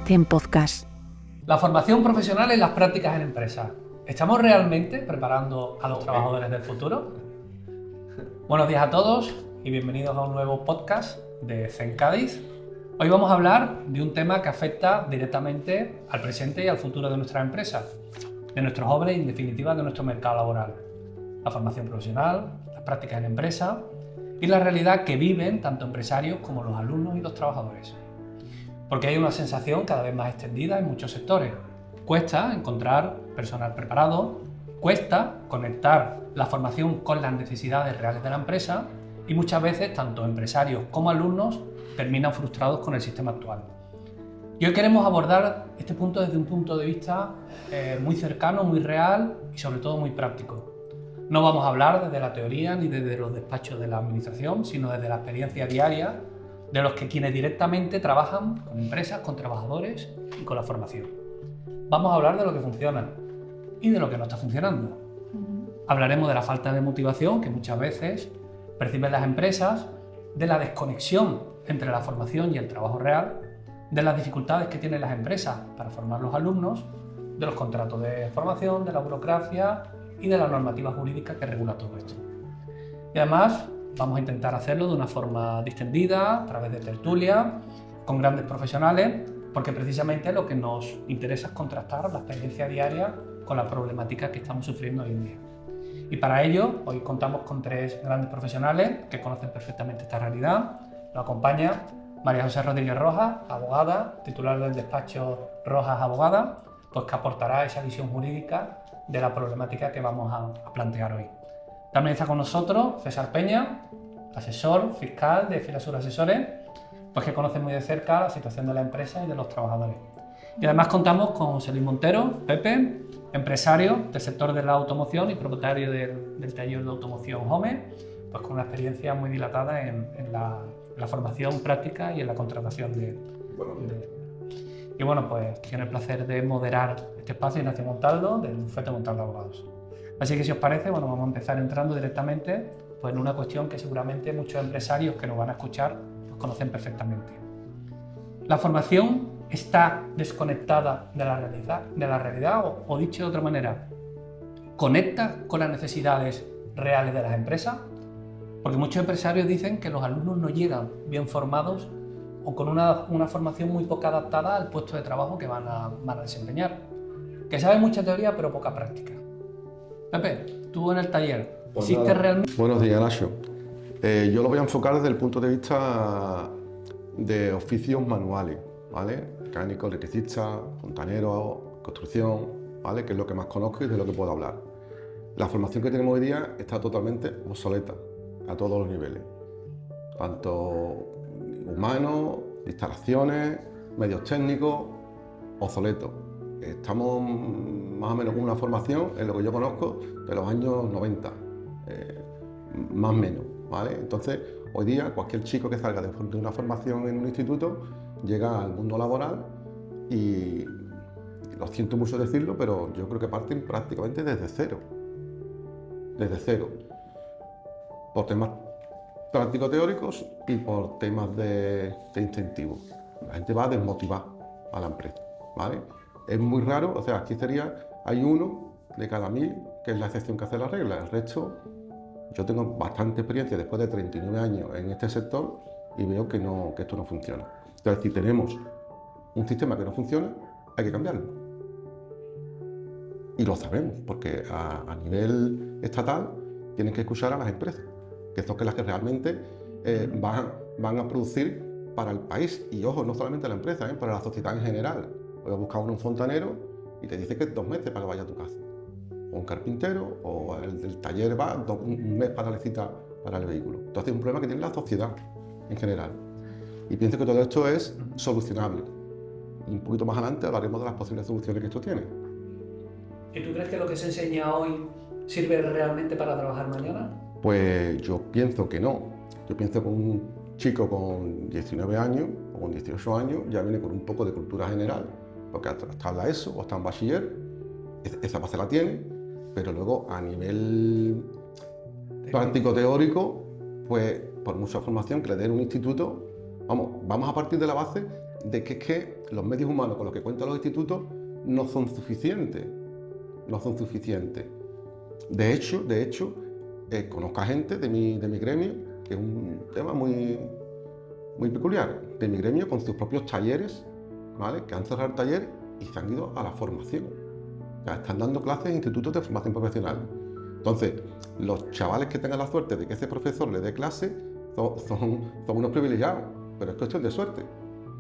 en podcast. La formación profesional y las prácticas en empresas. ¿Estamos realmente preparando a los trabajadores del futuro? Buenos días a todos y bienvenidos a un nuevo podcast de CEN Cádiz. Hoy vamos a hablar de un tema que afecta directamente al presente y al futuro de nuestras empresas, de nuestros jóvenes y en definitiva de nuestro mercado laboral. La formación profesional, las prácticas en empresa y la realidad que viven tanto empresarios como los alumnos y los trabajadores. Porque hay una sensación cada vez más extendida en muchos sectores. Cuesta encontrar personal preparado, cuesta conectar la formación con las necesidades reales de la empresa y muchas veces tanto empresarios como alumnos terminan frustrados con el sistema actual. Y hoy queremos abordar este punto desde un punto de vista muy cercano, muy real y sobre todo muy práctico. No vamos a hablar desde la teoría ni desde los despachos de la administración, sino desde la experiencia diaria de los que quienes directamente trabajan con empresas, con trabajadores y con la formación. Vamos a hablar de lo que funciona y de lo que no está funcionando. Hablaremos de la falta de motivación que muchas veces perciben las empresas, de la desconexión entre la formación y el trabajo real, de las dificultades que tienen las empresas para formar los alumnos, de los contratos de formación, de la burocracia y de la normativa jurídica que regula todo esto. Y además vamos a intentar hacerlo de una forma distendida, a través de tertulia, con grandes profesionales, porque precisamente lo que nos interesa es contrastar la experiencia diaria con la problemática que estamos sufriendo hoy en día. Y para ello, hoy contamos con tres grandes profesionales que conocen perfectamente esta realidad. Nos acompaña María José Rodríguez Rojas, abogada, titular del despacho Rojas Abogada, pues que aportará esa visión jurídica de la problemática que vamos a plantear hoy. También está con nosotros César Peña, asesor fiscal de Filasur Asesores, pues que conoce muy de cerca la situación de la empresa y de los trabajadores. Y además contamos con José Luis Montero, Pepe, empresario del sector de la automoción y propietario del taller de automoción Home, pues con una experiencia muy dilatada en la formación práctica y en la contratación Y bueno, pues tiene el placer de moderar este espacio Ignacio Montaldo, del bufete Montaldo Abogados. Así que si os parece, bueno, vamos a empezar entrando directamente pues, en una cuestión que seguramente muchos empresarios que nos van a escuchar pues, conocen perfectamente. La formación está desconectada de la realidad o dicho de otra manera, ¿conecta con las necesidades reales de las empresas? Porque muchos empresarios dicen que los alumnos no llegan bien formados o con una formación muy poco adaptada al puesto de trabajo que van a desempeñar. Que saben mucha teoría pero poca práctica. Pepe, tú en el taller, ¿existe realmente? Buenos días, Nacho. Yo lo voy a enfocar desde el punto de vista de oficios manuales, ¿vale? Mecánico, electricista, fontanero, construcción, ¿vale? Que es lo que más conozco y de lo que puedo hablar. La formación que tenemos hoy día está totalmente obsoleta a todos los niveles, tanto humanos, instalaciones, medios técnicos, obsoletos. Estamos más o menos con una formación, en lo que yo conozco, de los años 90, más o menos, ¿vale? Entonces, hoy día, cualquier chico que salga de una formación en un instituto llega al mundo laboral y lo siento mucho decirlo, pero yo creo que parten prácticamente desde cero. Desde cero. Por temas práctico-teóricos y por temas de incentivos. La gente va a desmotivar a la empresa, ¿vale? Es muy raro, o sea, aquí hay uno de cada 1000 que es la excepción que hace la regla. El resto, yo tengo bastante experiencia después de 39 años en este sector y veo que esto no funciona. Entonces, si tenemos un sistema que no funciona, hay que cambiarlo. Y lo sabemos, porque a nivel estatal tienen que escuchar a las empresas, que son las que realmente van a producir para el país. Y ojo, no solamente la empresa, para la sociedad en general. Voy a buscar un fontanero y te dice que es 2 meses para que vaya a tu casa. O un carpintero, o el del taller va un mes para la cita para el vehículo. Entonces es un problema que tiene la sociedad en general. Y pienso que todo esto es solucionable. Y un poquito más adelante hablaremos de las posibles soluciones que esto tiene. ¿Y tú crees que lo que se enseña hoy sirve realmente para trabajar mañana? Pues yo pienso que no. Yo pienso que un chico con 19 años o con 18 años ya viene con un poco de cultura general, porque está en la ESO o está en bachiller, esa base la tiene, pero luego a nivel práctico-teórico, pues por mucha formación que le den un instituto, vamos a partir de la base de que es que los medios humanos con los que cuentan los institutos no son suficientes. No son suficientes. De hecho, conozco a gente de mi gremio, que es un tema muy peculiar, de mi gremio con sus propios talleres, ¿vale? Que han cerrado el taller y se han ido a la formación. O sea, están dando clases en institutos de formación profesional. Entonces, los chavales que tengan la suerte de que ese profesor le dé clase son unos privilegiados, pero es cuestión de suerte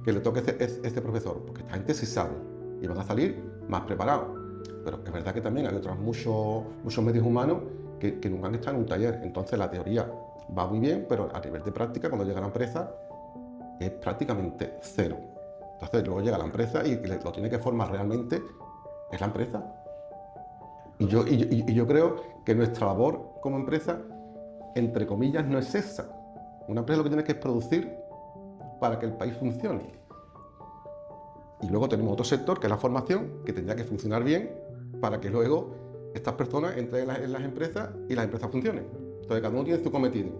que le toque ese profesor, porque esta gente sí sabe y van a salir más preparados. Pero es verdad que también hay otros muchos medios humanos que nunca han estado en un taller. Entonces, la teoría va muy bien, pero a nivel de práctica, cuando llega a la empresa, es prácticamente cero. Entonces, luego llega a la empresa y lo tiene que formar realmente es la empresa. Y yo creo que nuestra labor como empresa, entre comillas, no es esa. Una empresa lo que tiene que es producir para que el país funcione. Y luego tenemos otro sector, que es la formación, que tendría que funcionar bien para que luego estas personas entren en las empresas y las empresas funcionen. Entonces, cada uno tiene su cometido,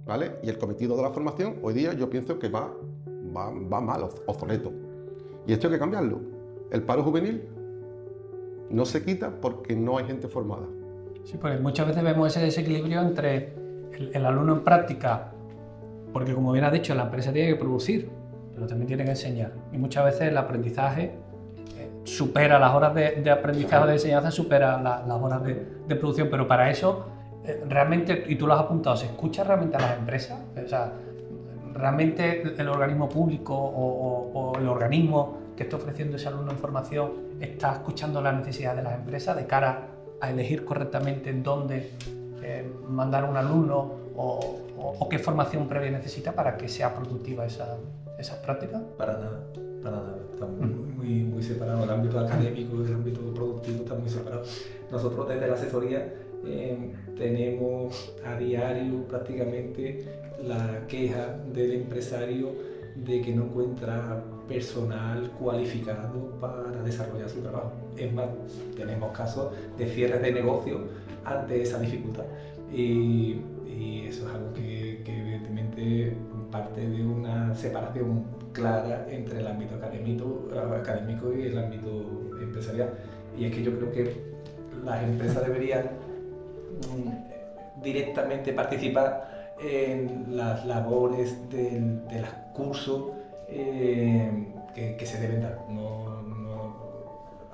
¿vale? Y el cometido de la formación, hoy día yo pienso que va mal, obsoleto. Y esto hay que cambiarlo. El paro juvenil no se quita porque no hay gente formada. Sí, pues muchas veces vemos ese desequilibrio entre el alumno en práctica, porque como bien has dicho, la empresa tiene que producir, pero también tiene que enseñar. Y muchas veces el aprendizaje supera las horas de aprendizaje o de enseñanza, supera las horas de producción, pero para eso realmente, y tú lo has apuntado, ¿se escucha realmente a las empresas? O sea, ¿realmente el organismo público o el organismo que está ofreciendo ese alumno en formación está escuchando las necesidades de las empresas de cara a elegir correctamente dónde mandar a un alumno o qué formación previa necesita para que sea productiva esas prácticas? Para nada. Está muy separado. El ámbito académico y el ámbito productivo está muy separado. Nosotros desde la asesoría tenemos a diario prácticamente la queja del empresario de que no encuentra personal cualificado para desarrollar su trabajo. Es más, tenemos casos de cierres de negocio ante esa dificultad. Y eso es algo que evidentemente parte de una separación clara entre el ámbito académico y el ámbito empresarial. Y es que yo creo que las empresas deberían directamente participar en las labores de los cursos que se deben dar.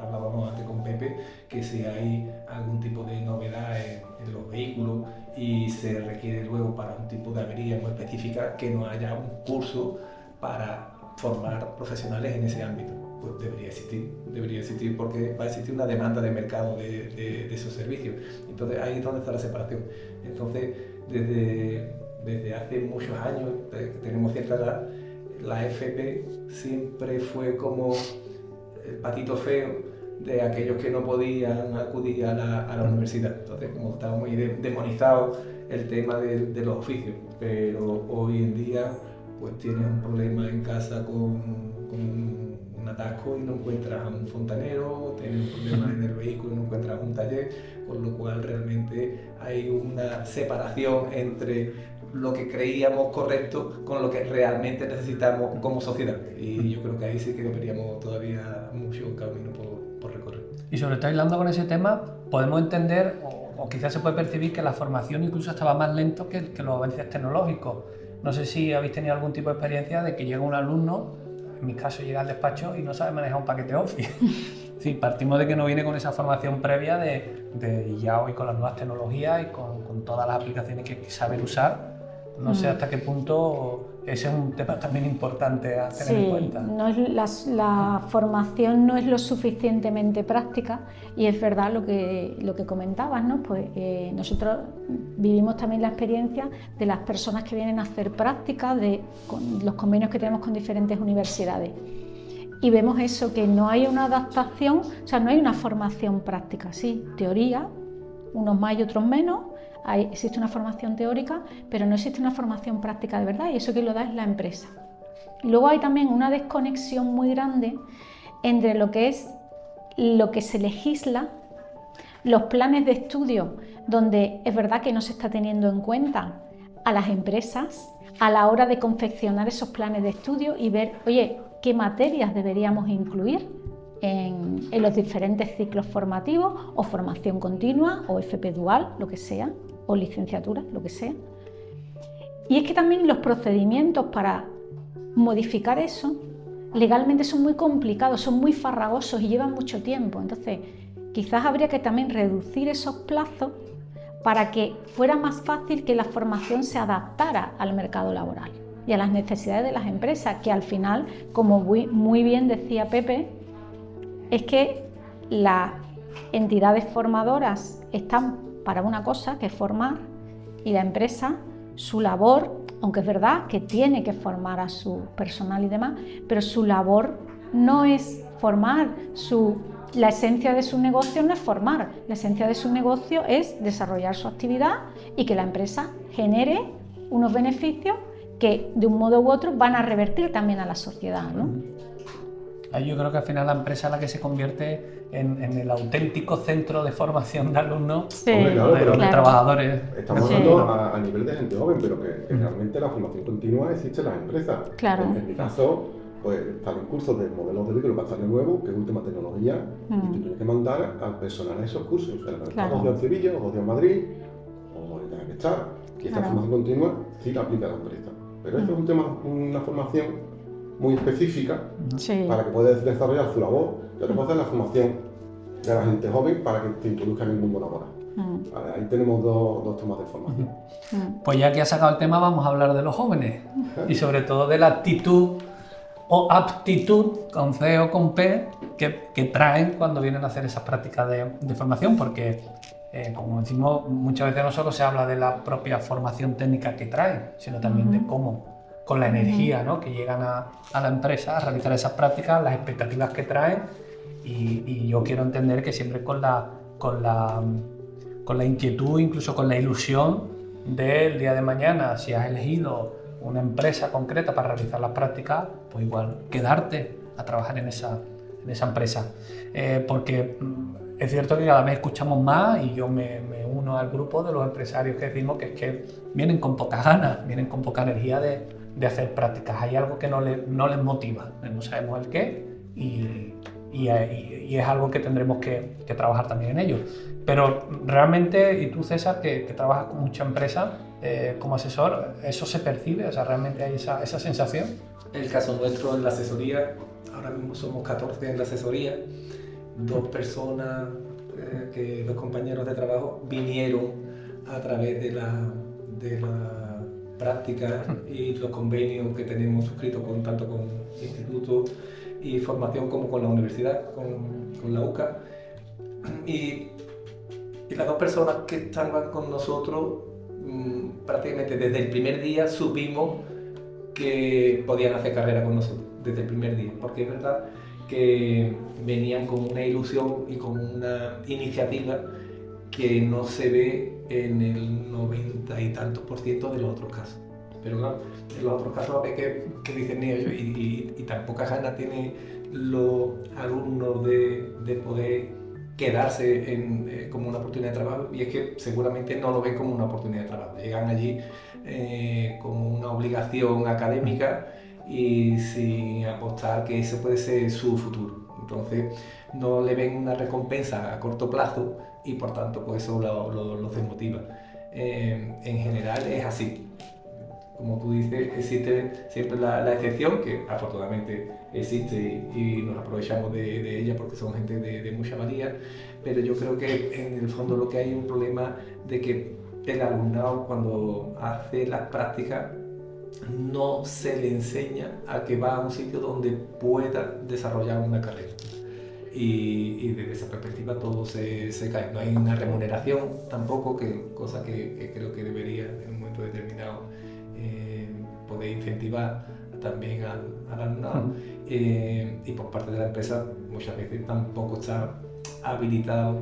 Hablábamos antes con Pepe que si hay algún tipo de novedad en los vehículos y se requiere luego para un tipo de avería muy específica, que no haya un curso para formar profesionales en ese ámbito. Pues debería existir porque va a existir una demanda de mercado de esos servicios. Entonces ahí es donde está la separación. Entonces desde hace muchos años, que tenemos cierta edad, la FP siempre fue como el patito feo de aquellos que no podían acudir a la universidad. Entonces, como estaba muy demonizado el tema de los oficios, pero hoy en día pues tienes un problema en casa con un atasco y no encuentras a un fontanero, tienes un problema en el vehículo y no encuentras un taller, con lo cual realmente hay una separación entre lo que creíamos correcto con lo que realmente necesitamos como sociedad. Y yo creo que ahí sí que deberíamos todavía mucho camino por recorrer. Y sobre todo, hablando con ese tema, podemos entender, o quizás se puede percibir que la formación incluso estaba más lento que los avances tecnológicos. No sé si habéis tenido algún tipo de experiencia de que llega un alumno, en mi caso llega al despacho y no sabe manejar un paquete Office. Sí, partimos de que no viene con esa formación previa de ya hoy con las nuevas tecnologías y con todas las aplicaciones que saben usar. No sé hasta qué punto ese es un tema también importante a tener en cuenta. La formación no es lo suficientemente práctica y es verdad lo que comentabas, ¿no? Pues nosotros vivimos también la experiencia de las personas que vienen a hacer prácticas, con los convenios que tenemos con diferentes universidades. Y vemos eso, que no hay una adaptación, o sea, no hay una formación práctica, sí, teoría, unos más y otros menos. Existe una formación teórica, pero no existe una formación práctica de verdad, y eso quien lo da es la empresa. Y luego hay también una desconexión muy grande entre lo que se legisla, los planes de estudio, donde es verdad que no se está teniendo en cuenta a las empresas a la hora de confeccionar esos planes de estudio y ver, oye, qué materias deberíamos incluir en los diferentes ciclos formativos, o formación continua, o FP dual, lo que sea, o licenciatura, lo que sea. Y es que también los procedimientos para modificar eso legalmente son muy complicados, son muy farragosos y llevan mucho tiempo. Entonces, quizás habría que también reducir esos plazos para que fuera más fácil que la formación se adaptara al mercado laboral y a las necesidades de las empresas, que al final, como muy bien decía Pepe, es que las entidades formadoras están para una cosa, que es formar, y la empresa, su labor, aunque es verdad que tiene que formar a su personal y demás, pero su labor no es formar, la esencia de su negocio no es formar, la esencia de su negocio es desarrollar su actividad y que la empresa genere unos beneficios que de un modo u otro van a revertir también a la sociedad, ¿no? Yo creo que al final la empresa es la que se convierte en el auténtico centro de formación de alumnos, Sí, Hombre, claro, pero de trabajadores. Estamos Sí. hablando a nivel de gente joven, pero que realmente la formación continua existe en las empresas. Claro. En mi caso, pues están en cursos de modelos de vehículos bastante nuevos, que es última tecnología, y tú tienes que mandar al personal a esos cursos. O sea, Claro. 2 días en Sevilla, o 2 días en Madrid, o donde tenga que estar. Y esta Claro. formación continua sí la aplica a la empresa. Pero esto es un tema, una formación muy específica Sí. para que puedas desarrollar su labor. Y otra cosa es la formación de la gente joven para que te introduzca en el mundo laboral. Vale, ahí tenemos dos temas de formación. Pues ya que has sacado el tema, vamos a hablar de los jóvenes y sobre todo de la actitud o aptitud, con C o con P, que traen cuando vienen a hacer esas prácticas de formación, porque como decimos, muchas veces no solo se habla de la propia formación técnica que traen, sino también de cómo, con la energía, ¿no?, que llegan a la empresa a realizar esas prácticas, las expectativas que traen, y yo quiero entender que siempre con la inquietud, incluso con la ilusión del día de mañana, si has elegido una empresa concreta para realizar las prácticas, pues igual quedarte a trabajar en esa empresa. Porque es cierto que cada vez escuchamos más, y yo me uno al grupo de los empresarios que decimos que es que vienen con pocas ganas, vienen con poca energía de hacer prácticas. Hay algo que no les motiva, no sabemos el qué, y es algo que tendremos que trabajar también en ello. Pero realmente, y tú, César, que trabajas con mucha empresa como asesor, ¿eso se percibe? O sea, ¿realmente hay esa sensación? El caso nuestro en la asesoría, ahora mismo somos 14 en la asesoría, 2 personas, 2 compañeros de trabajo vinieron a través de la práctica y los convenios que tenemos suscritos tanto con institutos y formación como con la universidad, con la UCA. Y las 2 personas que estaban con nosotros, prácticamente desde el primer día supimos que podían hacer carrera con nosotros, desde el primer día, porque es verdad que venían con una ilusión y con una iniciativa que no se ve en el 90 y tantos % de los otros casos. Pero claro, en los otros casos a ver qué dicen ellos, y tan pocas ganas tienen los alumnos de poder quedarse como una oportunidad de trabajo, y es que seguramente no lo ven como una oportunidad de trabajo. Llegan allí como una obligación académica y sin apostar que ese puede ser su futuro. Entonces no le ven una recompensa a corto plazo y por tanto pues eso los desmotiva. En general es así. Como tú dices, existe siempre la excepción, que afortunadamente existe y nos aprovechamos de ella porque son gente de mucha valía, pero yo creo que en el fondo lo que hay es un problema de que el alumnado, cuando hace las prácticas, no se le enseña a que va a un sitio donde pueda desarrollar una carrera. Y desde esa perspectiva todo se cae. No hay una remuneración tampoco, cosa que creo que debería en un momento determinado poder incentivar también al alumnado. Y por parte de la empresa muchas veces tampoco está habilitado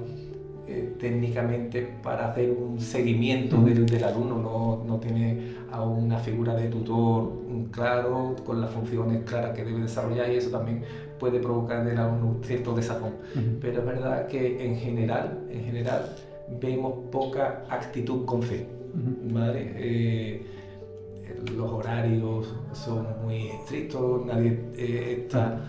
técnicamente para hacer un seguimiento del alumno, no tiene a una figura de tutor claro, con las funciones claras que debe desarrollar, y eso también puede provocar en el alumno un cierto desazón. Pero es verdad que en general vemos poca actitud con fe, ¿vale? los horarios son muy estrictos, nadie está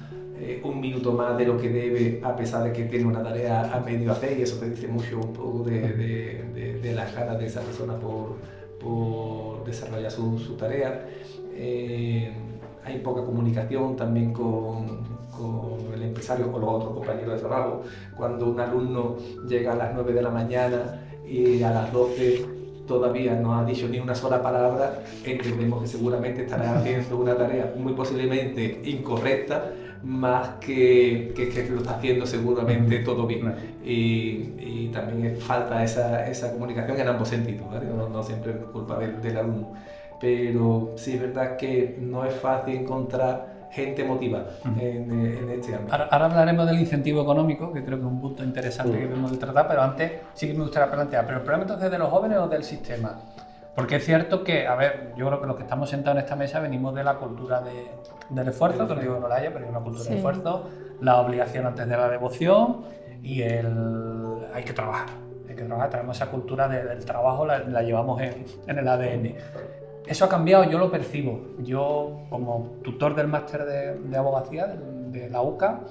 un minuto más de lo que debe, a pesar de que tiene una tarea a medio hacer, y eso te dice mucho un poco de las ganas de esa persona por desarrollar su tarea. Hay poca comunicación también con el empresario o los otros compañeros de trabajo. Cuando un alumno llega a las 9 de la mañana y a las 12 todavía no ha dicho ni una sola palabra, entendemos que seguramente estará haciendo una tarea muy posiblemente incorrecta, más que lo está haciendo seguramente todo bien. Y también falta esa comunicación en ambos sentidos, ¿vale? No siempre es culpa del alumno. Pero sí es verdad que no es fácil encontrar gente motivada en este ámbito. Ahora hablaremos del incentivo económico, que creo que es un punto interesante que debemos de tratar, pero antes sí que me gustaría plantear, ¿pero el problema entonces de los jóvenes o del sistema? Porque es cierto que, a ver, yo creo que los que estamos sentados en esta mesa venimos de la cultura del esfuerzo, que no digo que no la haya, pero hay una cultura de esfuerzo, la obligación antes de la devoción y hay que trabajar, tenemos esa cultura del trabajo, la llevamos en el ADN. Eso ha cambiado, yo lo percibo. Yo, como tutor del máster de abogacía de la UCA,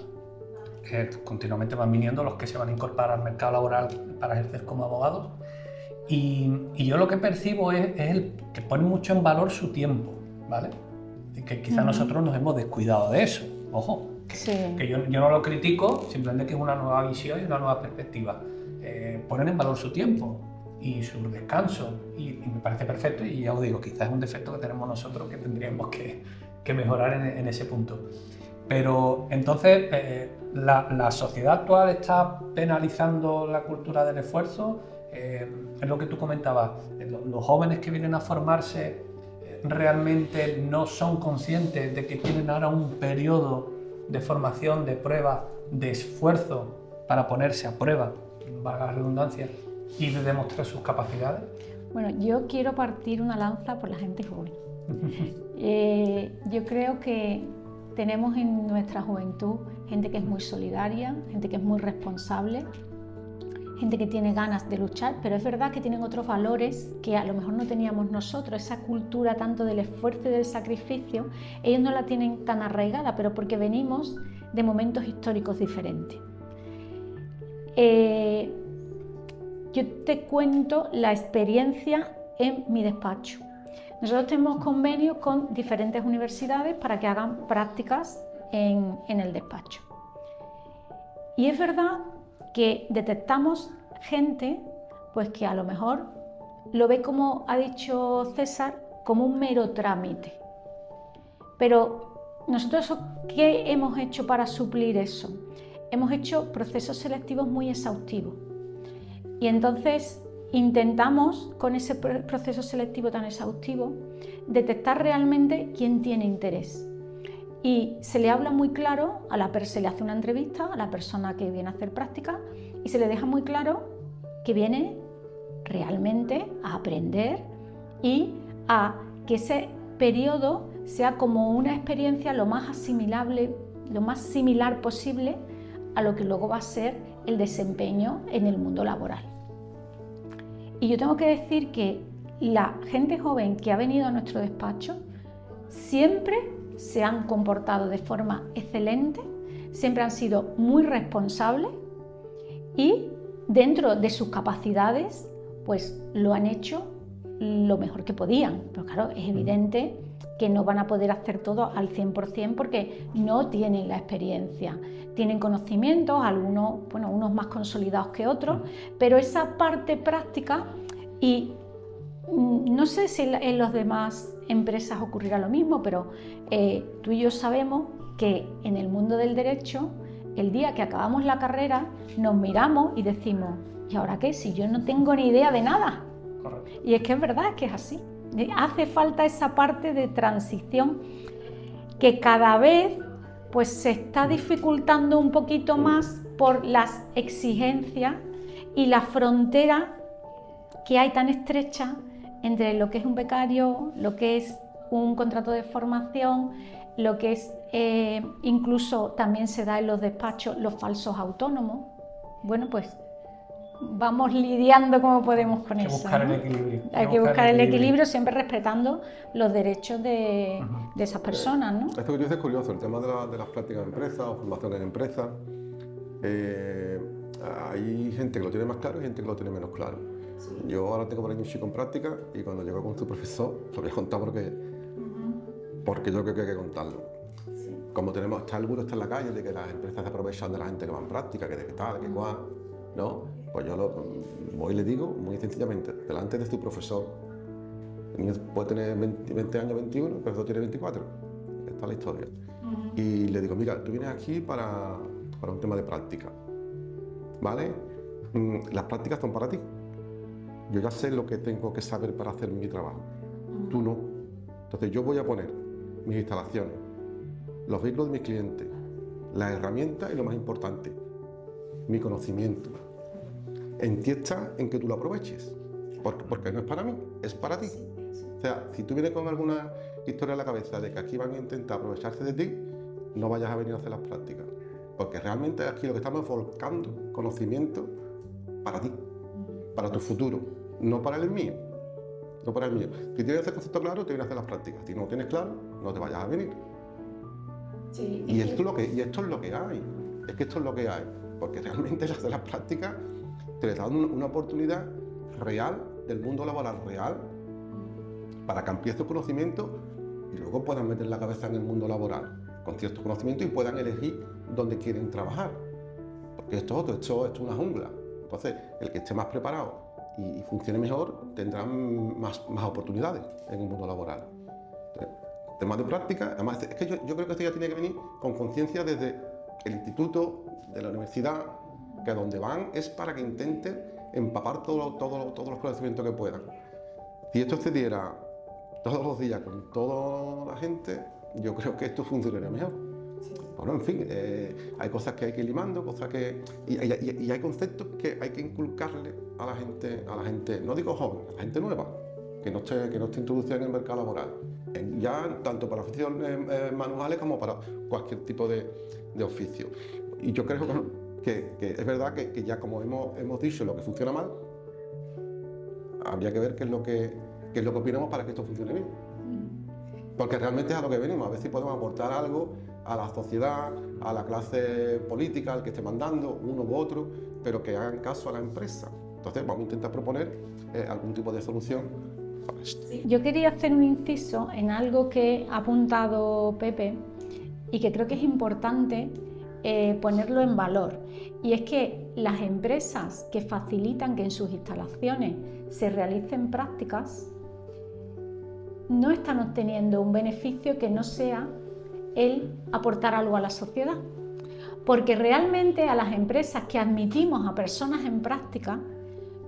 continuamente van viniendo los que se van a incorporar al mercado laboral para ejercer como abogados. Y yo lo que percibo es que ponen mucho en valor su tiempo, ¿vale? Y que quizás nosotros nos hemos descuidado de eso. Ojo, que yo no lo critico, simplemente que es una nueva visión y una nueva perspectiva. Ponen en valor su tiempo y su descanso, y me parece perfecto, y ya os digo, quizás es un defecto que tenemos nosotros que tendríamos que mejorar en ese punto. Pero entonces, ¿la sociedad actual está penalizando la cultura del esfuerzo? Es lo que tú comentabas, los jóvenes que vienen a formarse realmente no son conscientes de que tienen ahora un periodo de formación, de prueba, de esfuerzo para ponerse a prueba, valga la redundancia, y de demostrar sus capacidades. Bueno, yo quiero partir una lanza por la gente joven. Yo creo que tenemos en nuestra juventud gente que es muy solidaria, gente que es muy responsable, gente que tiene ganas de luchar, pero es verdad que tienen otros valores que a lo mejor no teníamos nosotros. Esa cultura tanto del esfuerzo y del sacrificio, ellos no la tienen tan arraigada, pero porque venimos de momentos históricos diferentes. Yo te cuento la experiencia en mi despacho. Nosotros tenemos convenios con diferentes universidades para que hagan prácticas en el despacho. Y es verdad que detectamos gente pues que a lo mejor lo ve, como ha dicho César, como un mero trámite. Pero nosotros, ¿qué hemos hecho para suplir eso? Hemos hecho procesos selectivos muy exhaustivos. Y entonces intentamos, con ese proceso selectivo tan exhaustivo, detectar realmente quién tiene interés. Y se le habla muy claro, se le hace una entrevista a la persona que viene a hacer práctica y se le deja muy claro que viene realmente a aprender y a que ese periodo sea como una experiencia lo más asimilable, lo más similar posible a lo que luego va a ser el desempeño en el mundo laboral. Y yo tengo que decir que la gente joven que ha venido a nuestro despacho siempre se han comportado de forma excelente, siempre han sido muy responsables y dentro de sus capacidades pues lo han hecho lo mejor que podían. Pero claro, es evidente que no van a poder hacer todo al 100% porque no tienen la experiencia. Tienen conocimientos, algunos, bueno, unos más consolidados que otros, pero esa parte práctica, y no sé si en las demás empresas ocurrirá lo mismo, pero tú y yo sabemos que en el mundo del derecho, el día que acabamos la carrera, nos miramos y decimos, ¿y ahora qué? Si yo no tengo ni idea de nada. Correcto. Y es que es verdad que es así. Hace falta esa parte de transición que cada vez pues, se está dificultando un poquito más por las exigencias y la frontera que hay tan estrecha entre lo que es un becario, lo que es un contrato de formación, lo que es incluso también se da en los despachos los falsos autónomos. Bueno, pues vamos lidiando como podemos con Hay que eso. buscar ¿no? el equilibrio. Hay que buscar el equilibrio, siempre respetando los derechos de esas personas, ¿no? Esto que tú dices es curioso, el tema de las prácticas en empresas o formación en empresas. Hay gente que lo tiene más claro y gente que lo tiene menos claro. Yo ahora tengo por ahí un chico en práctica y cuando llego con su profesor, lo voy a contar porque yo creo que hay que contarlo. Como está el muro está en la calle de que las empresas se aprovechan de la gente que va en práctica, que de qué tal, que cuál, ¿no? Pues yo voy y le digo muy sencillamente, delante de tu profesor, el niño puede tener 20 años, 21, el profesor tiene 24, esta es la historia. Y le digo, mira, tú vienes aquí para un tema de práctica, ¿vale? Las prácticas son para ti. Yo ya sé lo que tengo que saber para hacer mi trabajo, tú no. Entonces yo voy a poner mis instalaciones, los vehículos de mis clientes, las herramientas y lo más importante, mi conocimiento. Entienda en que tú lo aproveches, porque no es para mí, es para ti. O sea, si tú vienes con alguna historia en la cabeza de que aquí van a intentar aprovecharse de ti, no vayas a venir a hacer las prácticas, porque realmente aquí lo que estamos volcando conocimiento para ti, para tu futuro, no para el mío. No para el mío. Si tienes ese concepto claro, te vienes a hacer las prácticas. Si no lo tienes claro, no te vayas a venir. Sí, Y esto es lo que hay. Es que esto es lo que hay. Porque realmente las prácticas te les dan una oportunidad real del mundo laboral real para que amplíes tu conocimiento y luego puedan meter la cabeza en el mundo laboral con ciertos conocimientos y puedan elegir dónde quieren trabajar. Porque esto es una jungla. Entonces, el que esté más preparado y funcione mejor tendrán más oportunidades en el mundo laboral. Entonces, temas de práctica, además es que yo creo que esto ya tiene que venir con conciencia desde el instituto, de la universidad, que a donde van es para que intenten empapar todos los conocimientos que puedan. Si esto se diera todos los días con toda la gente, yo creo que esto funcionaría mejor. Bueno, en fin, hay cosas que hay que ir limando, y hay conceptos que hay que inculcarle a la gente, no digo joven, a la gente nueva, que no esté introducida en el mercado laboral, ya tanto para oficios manuales como para cualquier tipo de oficio. Y yo creo que es verdad que ya como hemos dicho lo que funciona mal, habría que ver qué es lo que opinamos para que esto funcione bien. Porque realmente es a lo que venimos, a ver si podemos aportar algo a la sociedad, a la clase política, al que esté mandando, uno u otro, pero que hagan caso a la empresa. Entonces vamos a intentar proponer algún tipo de solución para esto. Yo quería hacer un inciso en algo que ha apuntado Pepe y que creo que es importante ponerlo en valor. Y es que las empresas que facilitan que en sus instalaciones se realicen prácticas no están obteniendo un beneficio que no sea el aportar algo a la sociedad. Porque realmente a las empresas que admitimos a personas en práctica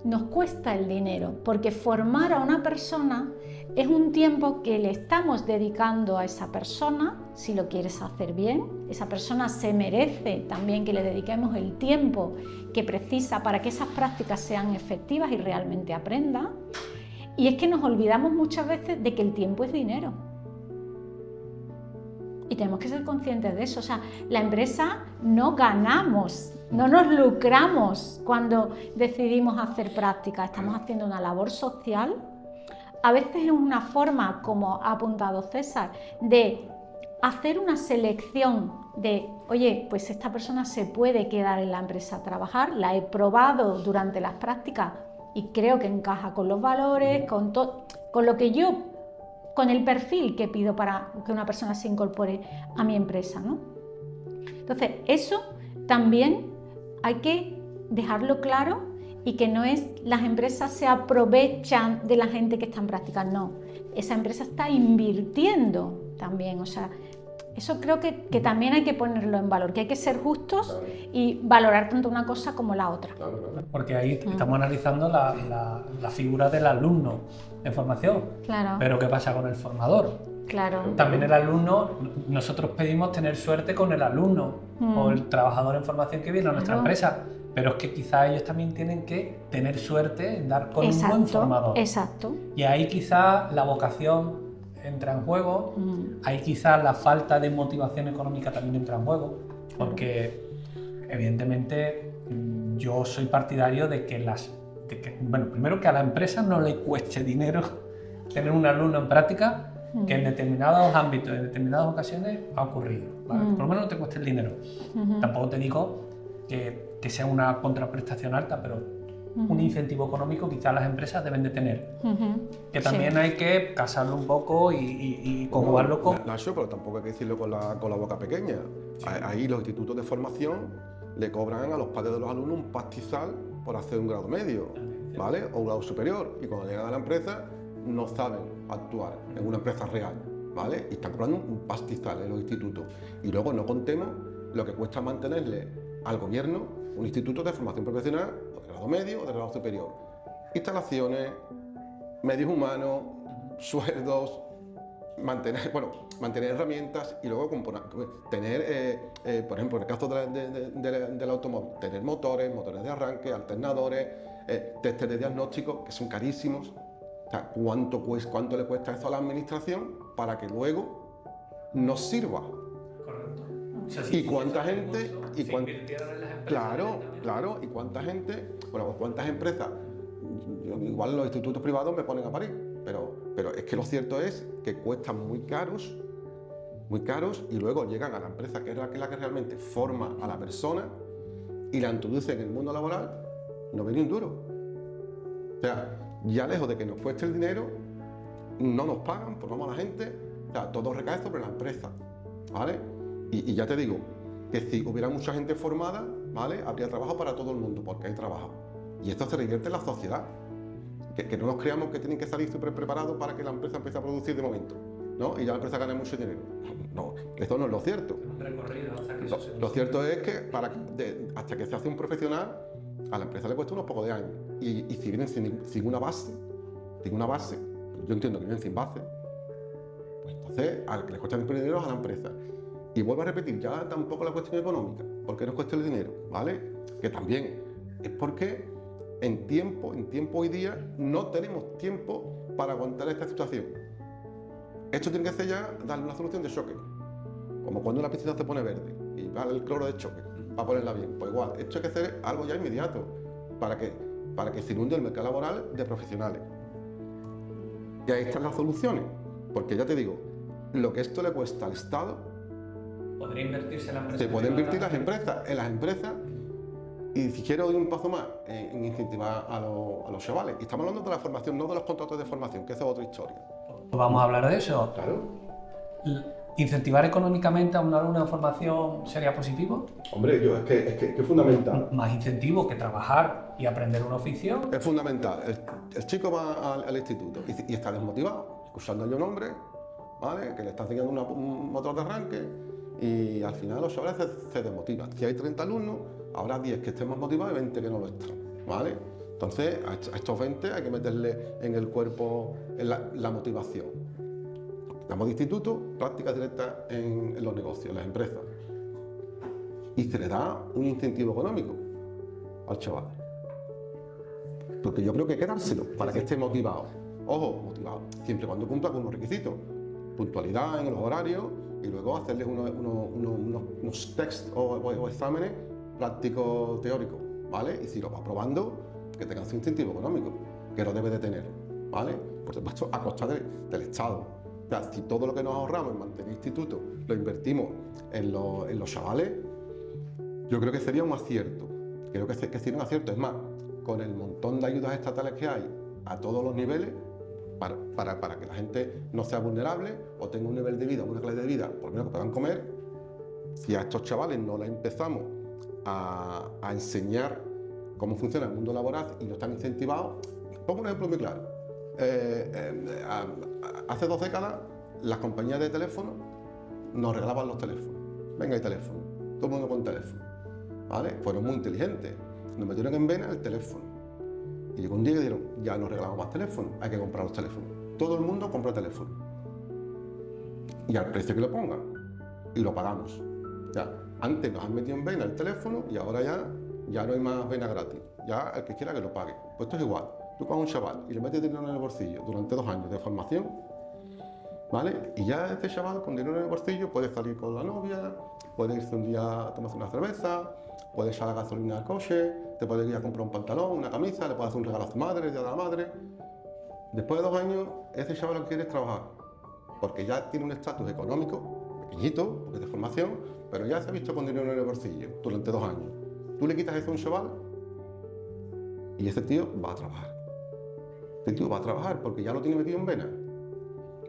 nos cuesta el dinero, porque formar a una persona es un tiempo que le estamos dedicando a esa persona. Si lo quieres hacer bien, esa persona se merece también que le dediquemos el tiempo que precisa para que esas prácticas sean efectivas y realmente aprenda. Y es que nos olvidamos muchas veces de que el tiempo es dinero. Y tenemos que ser conscientes de eso. O sea, la empresa no ganamos, no nos lucramos cuando decidimos hacer práctica. Estamos haciendo una labor social. A veces es una forma, como ha apuntado César, de hacer una selección de, oye, pues esta persona se puede quedar en la empresa a trabajar, la he probado durante las prácticas y creo que encaja con los valores, con lo que yo, con el perfil que pido para que una persona se incorpore a mi empresa, ¿no? Entonces, eso también hay que dejarlo claro y que no es las empresas se aprovechan de la gente que está en práctica, no. Esa empresa está invirtiendo también, o sea, eso creo que también hay que ponerlo en valor, que hay que ser justos y valorar tanto una cosa como la otra. Porque ahí estamos analizando la figura del alumno en formación. Claro. Pero ¿qué pasa con el formador? Claro. También el alumno, nosotros pedimos tener suerte con el alumno o el trabajador en formación que viene a nuestra empresa, pero es que quizá ellos también tienen que tener suerte en dar con un buen formador. Exacto. Y ahí quizá la vocación entra en juego, ahí quizás la falta de motivación económica también entra en juego, porque evidentemente yo soy partidario de que bueno, primero que a la empresa no le cueste dinero tener un alumno en práctica, que en determinados ámbitos, en determinadas ocasiones ha ocurrido, ¿vale? Por lo menos no te cueste el dinero. Tampoco te digo que sea una contraprestación alta, pero un incentivo económico quizás las empresas deben de tener. Que también hay que casarlo un poco y conjugarlo con... Nacho, pero tampoco hay que decirlo con la boca pequeña. Ahí los institutos de formación le cobran a los padres de los alumnos un pastizal por hacer un grado medio, ¿vale? O un grado superior. Y cuando llegan a la empresa no saben actuar en una empresa real, ¿vale? Y están cobrando un pastizal en los institutos. Y luego no contemos lo que cuesta mantenerle al gobierno un instituto de formación profesional o de grado medio o de grado superior. Instalaciones, medios humanos, sueldos, mantener herramientas y luego tener, por ejemplo, en el caso del automóvil, tener motores de arranque, alternadores, testes de diagnóstico, que son carísimos. O sea, ¿cuánto le cuesta eso a la administración para que luego nos sirva? Correcto. ¿Y cuánta gente? Claro, ¿y cuánta gente? Bueno, ¿cuántas empresas? Igual los institutos privados me ponen a parir, pero es que lo cierto es que cuestan muy caros, y luego llegan a la empresa que es la que realmente forma a la persona y la introduce en el mundo laboral, no ve ni un duro. O sea, ya lejos de que nos cueste el dinero, no nos pagan, formamos a la gente, o sea, todo recae sobre la empresa, ¿vale? Y ya te digo, que si hubiera mucha gente formada, ¿vale? Habría trabajo para todo el mundo, porque hay trabajo. Y esto se revierte en la sociedad. Que no nos creamos que tienen que salir súper preparados para que la empresa empiece a producir de momento, ¿no? Y ya la empresa gane mucho dinero. No, esto no es lo cierto. Lo cierto es que hasta que se hace un profesional, a la empresa le cuesta unos pocos de años. Y si vienen sin una base, yo entiendo que vienen sin base, pues entonces al que les cuesta el dinero es a la empresa. Y vuelvo a repetir, ya tampoco la cuestión económica, porque nos cuesta el dinero, ¿vale? Que también es porque en tiempo hoy día no tenemos tiempo para aguantar esta situación. Esto tiene que ser ya darle una solución de choque, como cuando la piscina se pone verde y va el cloro de choque para ponerla bien. Pues igual, esto hay que hacer algo ya inmediato para que se inunde el mercado laboral de profesionales. Y ahí están las soluciones, porque ya te digo, lo que esto le cuesta al Estado, podría invertirse en la empresa. Se puede invertir en las empresas y si quiero ir un paso más en incentivar a los chavales. Y estamos hablando de la formación, no de los contratos de formación, que esa es otra historia. Vamos a hablar de eso. Claro. ¿Incentivar económicamente a un alumno de formación sería positivo? Hombre, es que es fundamental. Más incentivo que trabajar y aprender un oficio. Es fundamental. El chico va al instituto y está desmotivado, escuchando el nombre, ¿vale? Que le está enseñando un motor de arranque. Y al final los chavales se desmotivan. Si hay 30 alumnos, habrá 10 que estén más motivados y 20 que no lo están, ¿vale? Entonces, a estos 20 hay que meterle en el cuerpo la motivación. Damos de instituto, prácticas directas en los negocios, en las empresas. Y se le da un incentivo económico al chaval. Porque yo creo que hay que dárselo para que esté motivado. Ojo, motivado, siempre y cuando cumpla con unos requisitos. Puntualidad en los horarios, y luego hacerles unos tests o exámenes prácticos teóricos, ¿vale? Y si lo va aprobando, que tenga su incentivo económico, que lo debe de tener, ¿vale? Por supuesto, a costa del Estado. O sea, si todo lo que nos ahorramos en mantener institutos lo invertimos en los chavales, yo creo que sería un acierto. Creo que sería un acierto. Es más, con el montón de ayudas estatales que hay a todos los niveles, para que la gente no sea vulnerable o tenga un nivel de vida, una calidad de vida, por lo menos que puedan comer, si a estos chavales no les empezamos a enseñar cómo funciona el mundo laboral y no están incentivados. Pongo un ejemplo muy claro. Hace 2 décadas las compañías de teléfono nos regalaban los teléfonos. Venga, hay teléfono, todo el mundo con teléfono, ¿vale? Fueron muy inteligentes, nos metieron en vena el teléfono. Y llegó un día y dijeron, ya no regalamos más teléfonos, hay que comprar los teléfonos. Todo el mundo compra teléfono. Y al precio que lo pongan. Y lo pagamos. O sea, antes nos han metido en vena el teléfono y ahora ya no hay más vena gratis. Ya el que quiera que lo pague. Pues esto es igual. Tú coges a un chaval y le metes dinero en el bolsillo durante 2 años de formación, ¿vale? Y ya este chaval con dinero en el bolsillo puede salir con la novia, puede irse un día a tomarse una cerveza, puedes echar la gasolina al coche, te puedes ir a comprar un pantalón, una camisa, le puedes hacer un regalo a tu madre, el día de la madre. Después de 2 años, ese chaval lo que quiere es trabajar, porque ya tiene un estatus económico, pequeñito, porque es de formación, pero ya se ha visto con dinero en el bolsillo durante 2 años. Tú le quitas eso a un chaval y ese tío va a trabajar. Este tío va a trabajar porque ya lo tiene metido en vena.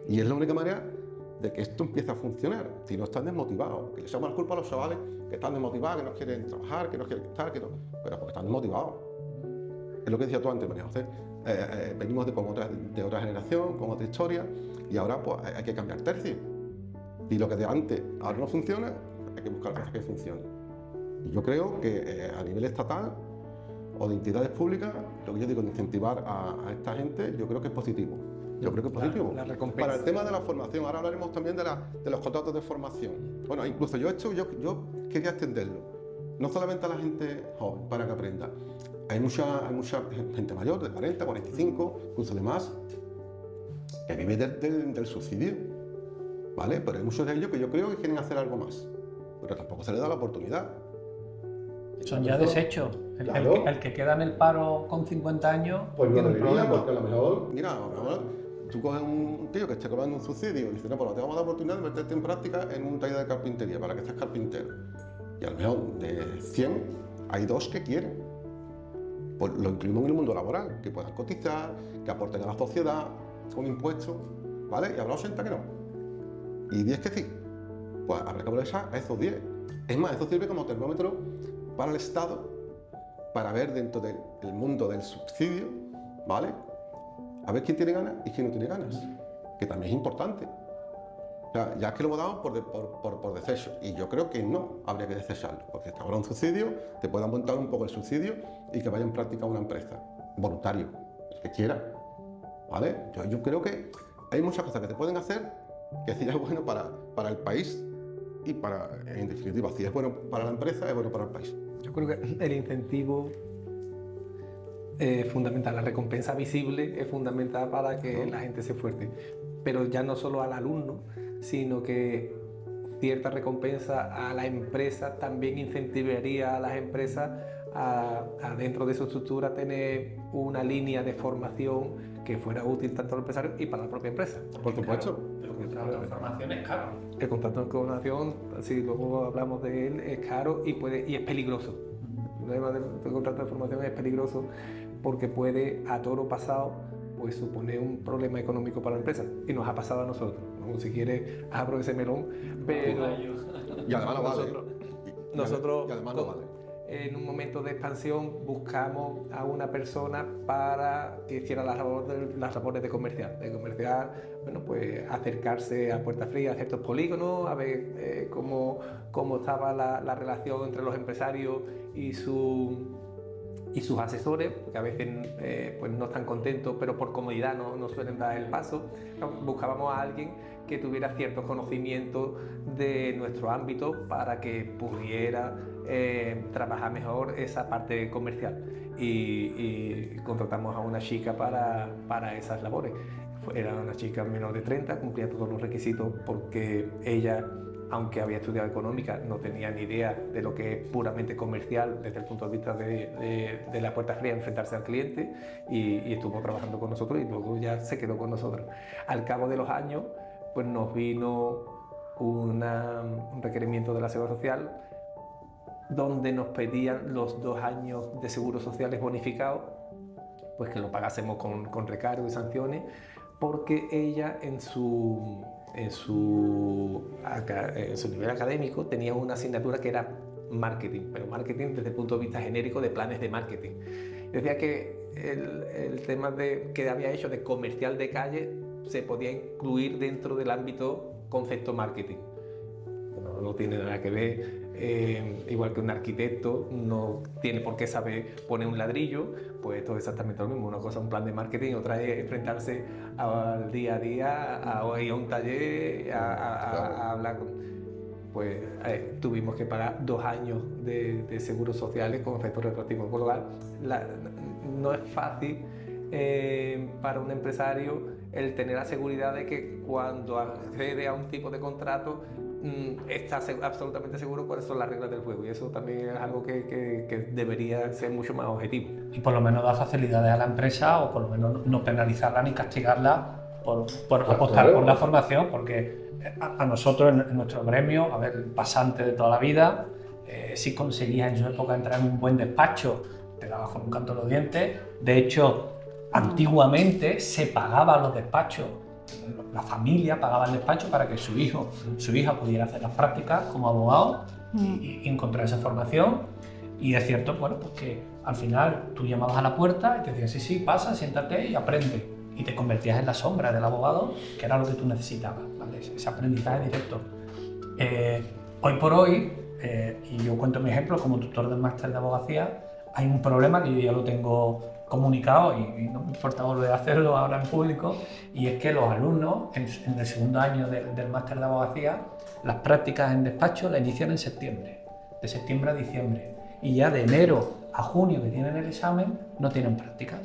Y es la única manera de que esto empiece a funcionar. Si no están desmotivados, que les echamos la culpa a los chavales que están desmotivados, que no quieren trabajar, que no quieren estar, que no, pero porque están desmotivados. Es lo que decía tú antes, María José. Venimos de otra generación, con otra historia, y ahora pues hay que cambiar tercio. Y lo que de antes ahora no funciona, hay que buscar cosas que funcionen. Y yo creo que a nivel estatal o de entidades públicas, lo que yo digo de incentivar a esta gente, yo creo que es positivo. Yo creo que es positivo. La recompensa. Para el tema de la formación, ahora hablaremos también de los contratos de formación. Bueno, incluso yo quería extenderlo, no solamente a la gente joven, para que aprenda. Hay mucha gente mayor, de 40, 45, incluso de más, que vive del subsidio, ¿vale? Pero hay muchos de ellos que yo creo que quieren hacer algo más, pero tampoco se les da la oportunidad. Son ya desechos. Claro. El que queda en el paro con 50 años Pues no tiene un debería, problema. porque a lo mejor, mira, a lo mejor tú coges un tío que esté cobrando un subsidio y dices, no, pues te vamos a dar la oportunidad de meterte en práctica en un taller de carpintería para que seas carpintero. Y a lo mejor de 100 hay 2 que quieren. Pues lo incluimos en el mundo laboral, que puedan cotizar, que aporten a la sociedad con impuestos, ¿vale? Y habrá 80 que no. Y 10 que sí. Pues habrá que aprovechar a esos 10. Es más, eso sirve como termómetro para el Estado, para ver dentro del mundo del subsidio, ¿vale? A ver quién tiene ganas y quién no tiene ganas, que también es importante. O sea, ya es que lo hemos dado por desecho, y yo creo que no habría que desecharlo, porque te habrá un subsidio, te puede aumentar un poco el subsidio y que vaya en práctica a una empresa, voluntario, el que quiera, ¿vale? Yo creo que hay muchas cosas que te pueden hacer que sería bueno para el país y en definitiva, si es bueno para la empresa, es bueno para el país. Yo creo que el incentivo es fundamental, la recompensa visible es fundamental para que la gente se esfuerce, pero ya no solo al alumno, sino que cierta recompensa a la empresa también incentivaría a las empresas a dentro de su estructura tener una línea de formación que fuera útil tanto al empresario y para la propia empresa. Por supuesto. El contrato de formación es caro. El contrato de formación, si luego hablamos de él, es caro y es peligroso. El problema del contrato de formación es peligroso porque puede, a toro pasado, pues suponer un problema económico para la empresa. Y nos ha pasado a nosotros. ¿No? Si quieres, abro ese melón, pero Y además no vale. nosotros Y además no vale. en un momento de expansión buscamos a una persona para que hiciera las labores de comercial. Bueno, pues acercarse a puerta fría a ciertos polígonos, a ver cómo estaba la relación entre los empresarios y sus asesores, que a veces pues no están contentos, pero por comodidad no suelen dar el paso. Buscábamos a alguien que tuviera ciertos conocimientos de nuestro ámbito para que pudiera trabajar mejor esa parte comercial. Y contratamos a una chica para esas labores. Era una chica menor de 30, cumplía todos los requisitos porque ella, aunque había estudiado económica, no tenía ni idea de lo que es puramente comercial desde el punto de vista de la puerta fría, enfrentarse al cliente, y estuvo trabajando con nosotros y luego ya se quedó con nosotros. Al cabo de los años, pues nos vino un requerimiento de la Seguridad Social donde nos pedían los 2 años de seguros sociales bonificados, pues que lo pagásemos con recargo y sanciones, porque ella en su nivel académico tenía una asignatura que era marketing, pero marketing desde el punto de vista genérico de planes de marketing. Decía que el tema que había hecho de comercial de calle se podía incluir dentro del ámbito concepto marketing. No tiene nada que ver, igual que un arquitecto no tiene por qué saber poner un ladrillo, pues esto es exactamente lo mismo. Una cosa es un plan de marketing, otra es enfrentarse al día a día, a ir a un taller, a hablar con... Pues tuvimos que pagar 2 años de seguros sociales con efectos retroactivos. Por lo cual, no es fácil para un empresario el tener la seguridad de que cuando accede a un tipo de contrato está absolutamente seguro cuáles son las reglas del juego, y eso también es algo que debería ser mucho más objetivo. Y por lo menos dar facilidades a la empresa, o por lo menos no penalizarla ni castigarla por apostar por la formación, porque a nosotros en nuestro gremio, a ver, el pasante de toda la vida, si conseguías en su época entrar en un buen despacho, te dabas con un canto en los dientes. De hecho, antiguamente se pagaba los despachos, la familia pagaba el despacho para que su hijo, su hija pudiera hacer las prácticas como abogado y encontrar esa formación. Y es cierto, bueno, pues que al final tú llamabas a la puerta y te decían, sí, sí, pasa, siéntate y aprende. Y te convertías en la sombra del abogado, que era lo que tú necesitabas, ¿vale? Ese aprendizaje directo. Hoy por hoy, y yo cuento mi ejemplo como tutor del máster de abogacía, hay un problema que yo ya lo tengo comunicado y no me importa volver a hacerlo ahora en público, y es que los alumnos en el segundo año del máster de abogacía, las prácticas en despacho las inician en septiembre, de septiembre a diciembre, y ya de enero a junio, que tienen el examen, no tienen prácticas.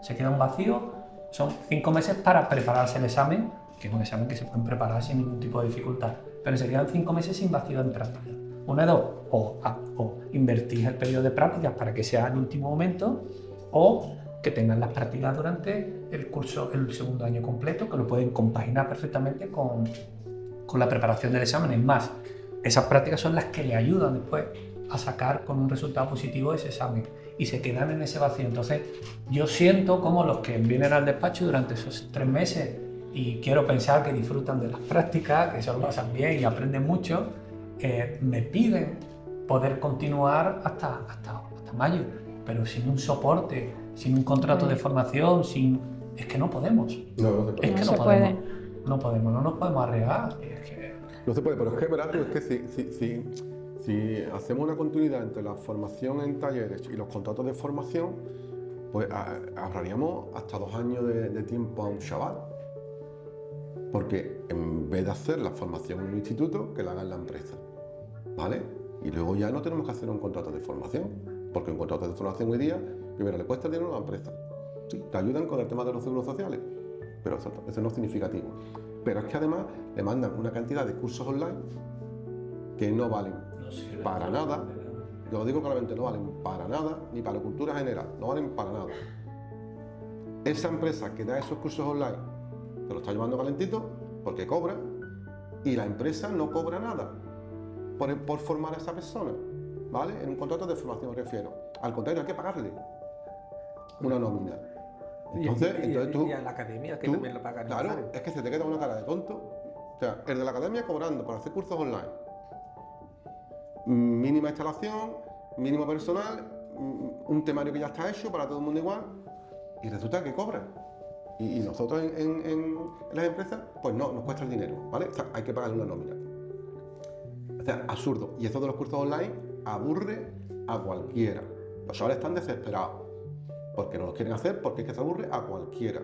Se queda un vacío, son 5 meses para prepararse el examen, que es un examen que se pueden preparar sin ningún tipo de dificultad, pero se quedan 5 meses sin vacío en práctica. Una de dos, o invertís el periodo de prácticas para que sea el último momento, o que tengan las prácticas durante el curso, el segundo año completo, que lo pueden compaginar perfectamente con la preparación del examen. Es más, esas prácticas son las que le ayudan después a sacar con un resultado positivo ese examen, y se quedan en ese vacío. Entonces, yo siento como los que vienen al despacho durante esos 3 meses, y quiero pensar que disfrutan de las prácticas, que se lo pasan bien y aprenden mucho, me piden poder continuar hasta mayo, pero sin un soporte, sin un contrato de formación, es que no podemos. Es que no podemos. No podemos, no nos podemos arriesgar. No se puede, pero es que, ¿verdad? Es que si hacemos una continuidad entre la formación en talleres y los contratos de formación, pues ahorraríamos hasta 2 años de tiempo a un chaval. Porque en vez de hacer la formación en un instituto, que la haga en la empresa, ¿vale? Y luego ya no tenemos que hacer un contrato de formación, porque un contrato de formación hoy día, primero, le cuesta dinero a la empresa. Sí, te ayudan con el tema de los seguros sociales, pero eso no es significativo. Pero es que además le mandan una cantidad de cursos online que no valen para nada. Yo lo digo claramente, no valen para nada, ni para la cultura general, no valen para nada. Esa empresa que da esos cursos online te lo está llevando calentito porque cobra, y la empresa no cobra nada por formar a esa persona, ¿vale? En un contrato de formación me refiero. Al contrario, hay que pagarle una nómina. Entonces tú... Y a la academia, que también lo pagan. Claro, es que se te queda una cara de tonto. O sea, el de la academia cobrando para hacer cursos online. Mínima instalación, mínimo personal, un temario que ya está hecho para todo el mundo igual, y resulta que cobra. Y nosotros en las empresas, pues no, nos cuesta el dinero, ¿vale? O sea, hay que pagarle una nómina. O sea, absurdo. Y eso de los cursos online aburre a cualquiera. Los chavales están desesperados porque no los quieren hacer, porque es que se aburre a cualquiera.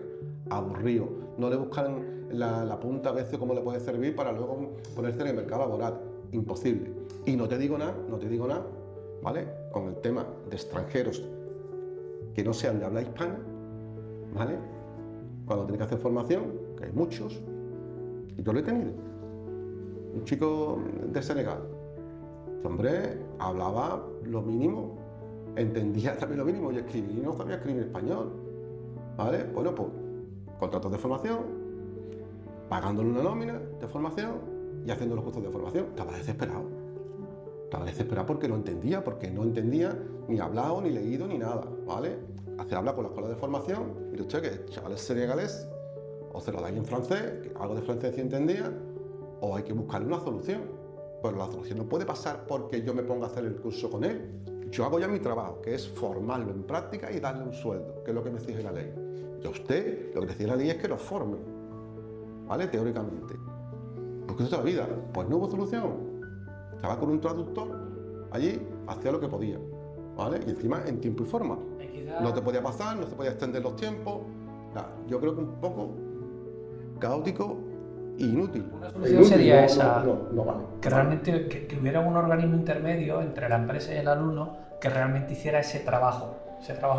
Aburrido. No le buscan la punta a veces cómo le puede servir para luego ponerse en el mercado laboral. Imposible. Y no te digo nada, ¿vale? Con el tema de extranjeros que no sean de habla hispana, ¿vale? Cuando tienes que hacer formación, que hay muchos, y yo lo he tenido. Un chico de Senegal. Este hombre hablaba lo mínimo, entendía también lo mínimo, y escribía, y no sabía escribir español, ¿vale? Bueno, pues contratos de formación, pagándole una nómina de formación y haciendo los cursos de formación. Estaba desesperado porque no entendía ni hablado, ni leído, ni nada, ¿vale? Hacer hablar con la escuela de formación, mire usted que chavales senegalés, o se lo dais en francés, que algo de francés sí entendía, o hay que buscarle una solución. Pero la solución no puede pasar porque yo me ponga a hacer el curso con él. Yo hago ya mi trabajo, que es formarlo en práctica y darle un sueldo, que es lo que me exige la ley. Y a usted, lo que le exige la ley es que lo forme, ¿vale? Teóricamente. Porque eso es la vida. Pues no hubo solución. Estaba con un traductor allí, hacía lo que podía, ¿vale? Y encima en tiempo y forma. No te podía pasar, no se podía extender los tiempos. Yo creo que un poco caótico e inútil. Una solución sería esa, no vale. Que realmente que hubiera un organismo intermedio entre la empresa y el alumno que realmente hiciera ese trabajo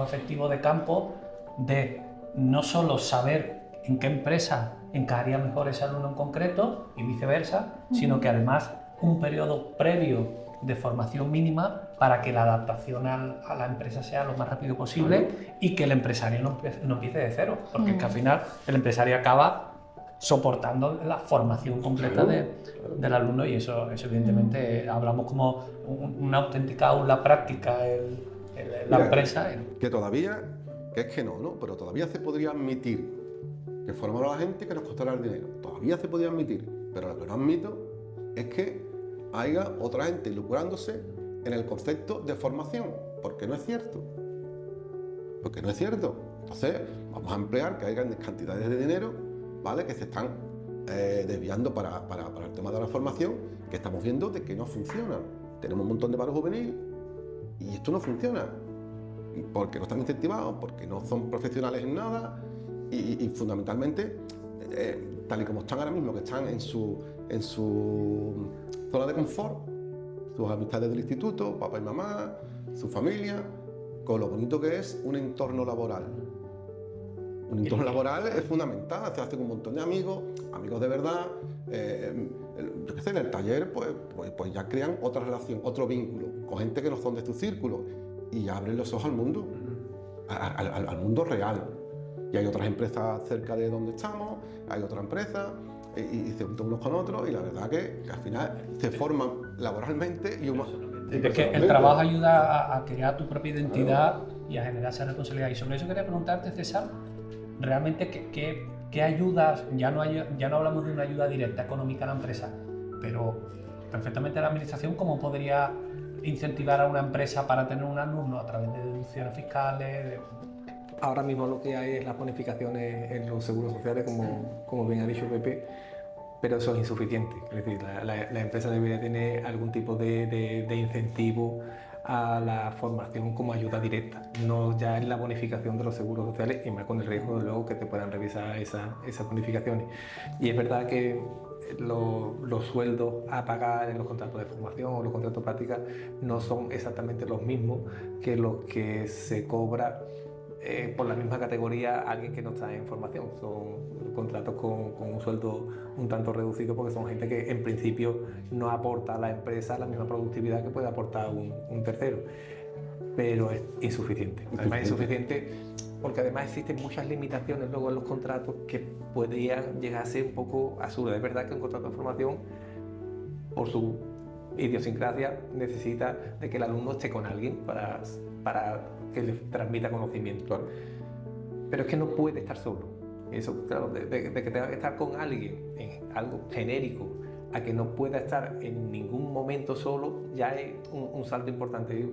efectivo de campo, de no solo saber en qué empresa encajaría mejor ese alumno en concreto y viceversa, sino que además un periodo previo de formación mínima para que la adaptación a la empresa sea lo más rápido posible y que el empresario no empiece de cero, porque es que al final el empresario acaba soportando la formación completa del alumno y eso evidentemente hablamos como una auténtica aula práctica en la empresa. Que todavía, que es que no, pero todavía se podría admitir que formar a la gente que nos costará el dinero. Todavía se podría admitir, pero lo que no admito es que haya otra gente lucrándose en el concepto de formación, porque no es cierto. Porque no es cierto. Entonces, vamos a emplear que hay grandes cantidades de dinero, ¿vale?, que se están desviando para el tema de la formación, que estamos viendo de que no funciona. Tenemos un montón de paro juvenil y esto no funciona. Porque no están incentivados, porque no son profesionales en nada y fundamentalmente, tal y como están ahora mismo, que están en su zona de confort, sus amistades del instituto, papá y mamá, su familia, con lo bonito que es un entorno laboral. Un entorno laboral es fundamental, se hacen un montón de amigos de verdad. Yo qué sé, en el taller pues ya crean otra relación, otro vínculo, con gente que no son de tu círculo y abren los ojos al mundo, al mundo real. Y hay otras empresas cerca de donde estamos, hay otra empresa y se juntan unos con otros y la verdad que al final se forman laboralmente y es que el trabajo ayuda a crear tu propia identidad y a generar esa responsabilidad. Y sobre eso quería preguntarte, César, realmente qué ayudas, ya no hablamos de una ayuda directa económica a la empresa, pero perfectamente la administración, ¿cómo podría incentivar a una empresa para tener un alumno a través de deducciones fiscales? Ahora mismo lo que hay es las bonificaciones en los seguros sociales, como bien ha dicho Pepe, pero eso es insuficiente. Es decir, la empresa debería tener algún tipo de incentivo a la formación como ayuda directa, no ya en la bonificación de los seguros sociales y más con el riesgo de luego que te puedan revisar esas bonificaciones. Y es verdad que los sueldos a pagar en los contratos de formación o los contratos de práctica no son exactamente los mismos que los que se cobra por la misma categoría alguien que no está en formación. Son contratos con un sueldo un tanto reducido porque son gente que en principio no aporta a la empresa la misma productividad que puede aportar un tercero, pero es insuficiente. Además es insuficiente porque además existen muchas limitaciones luego en los contratos que podrían llegar a ser un poco absurdas. Es verdad que un contrato de formación, por su idiosincrasia, necesita de que el alumno esté con alguien para que le transmita conocimiento. Claro. Pero es que no puede estar solo. Eso, claro, de que tenga que estar con alguien en algo genérico a que no pueda estar en ningún momento solo, ya es un salto importante.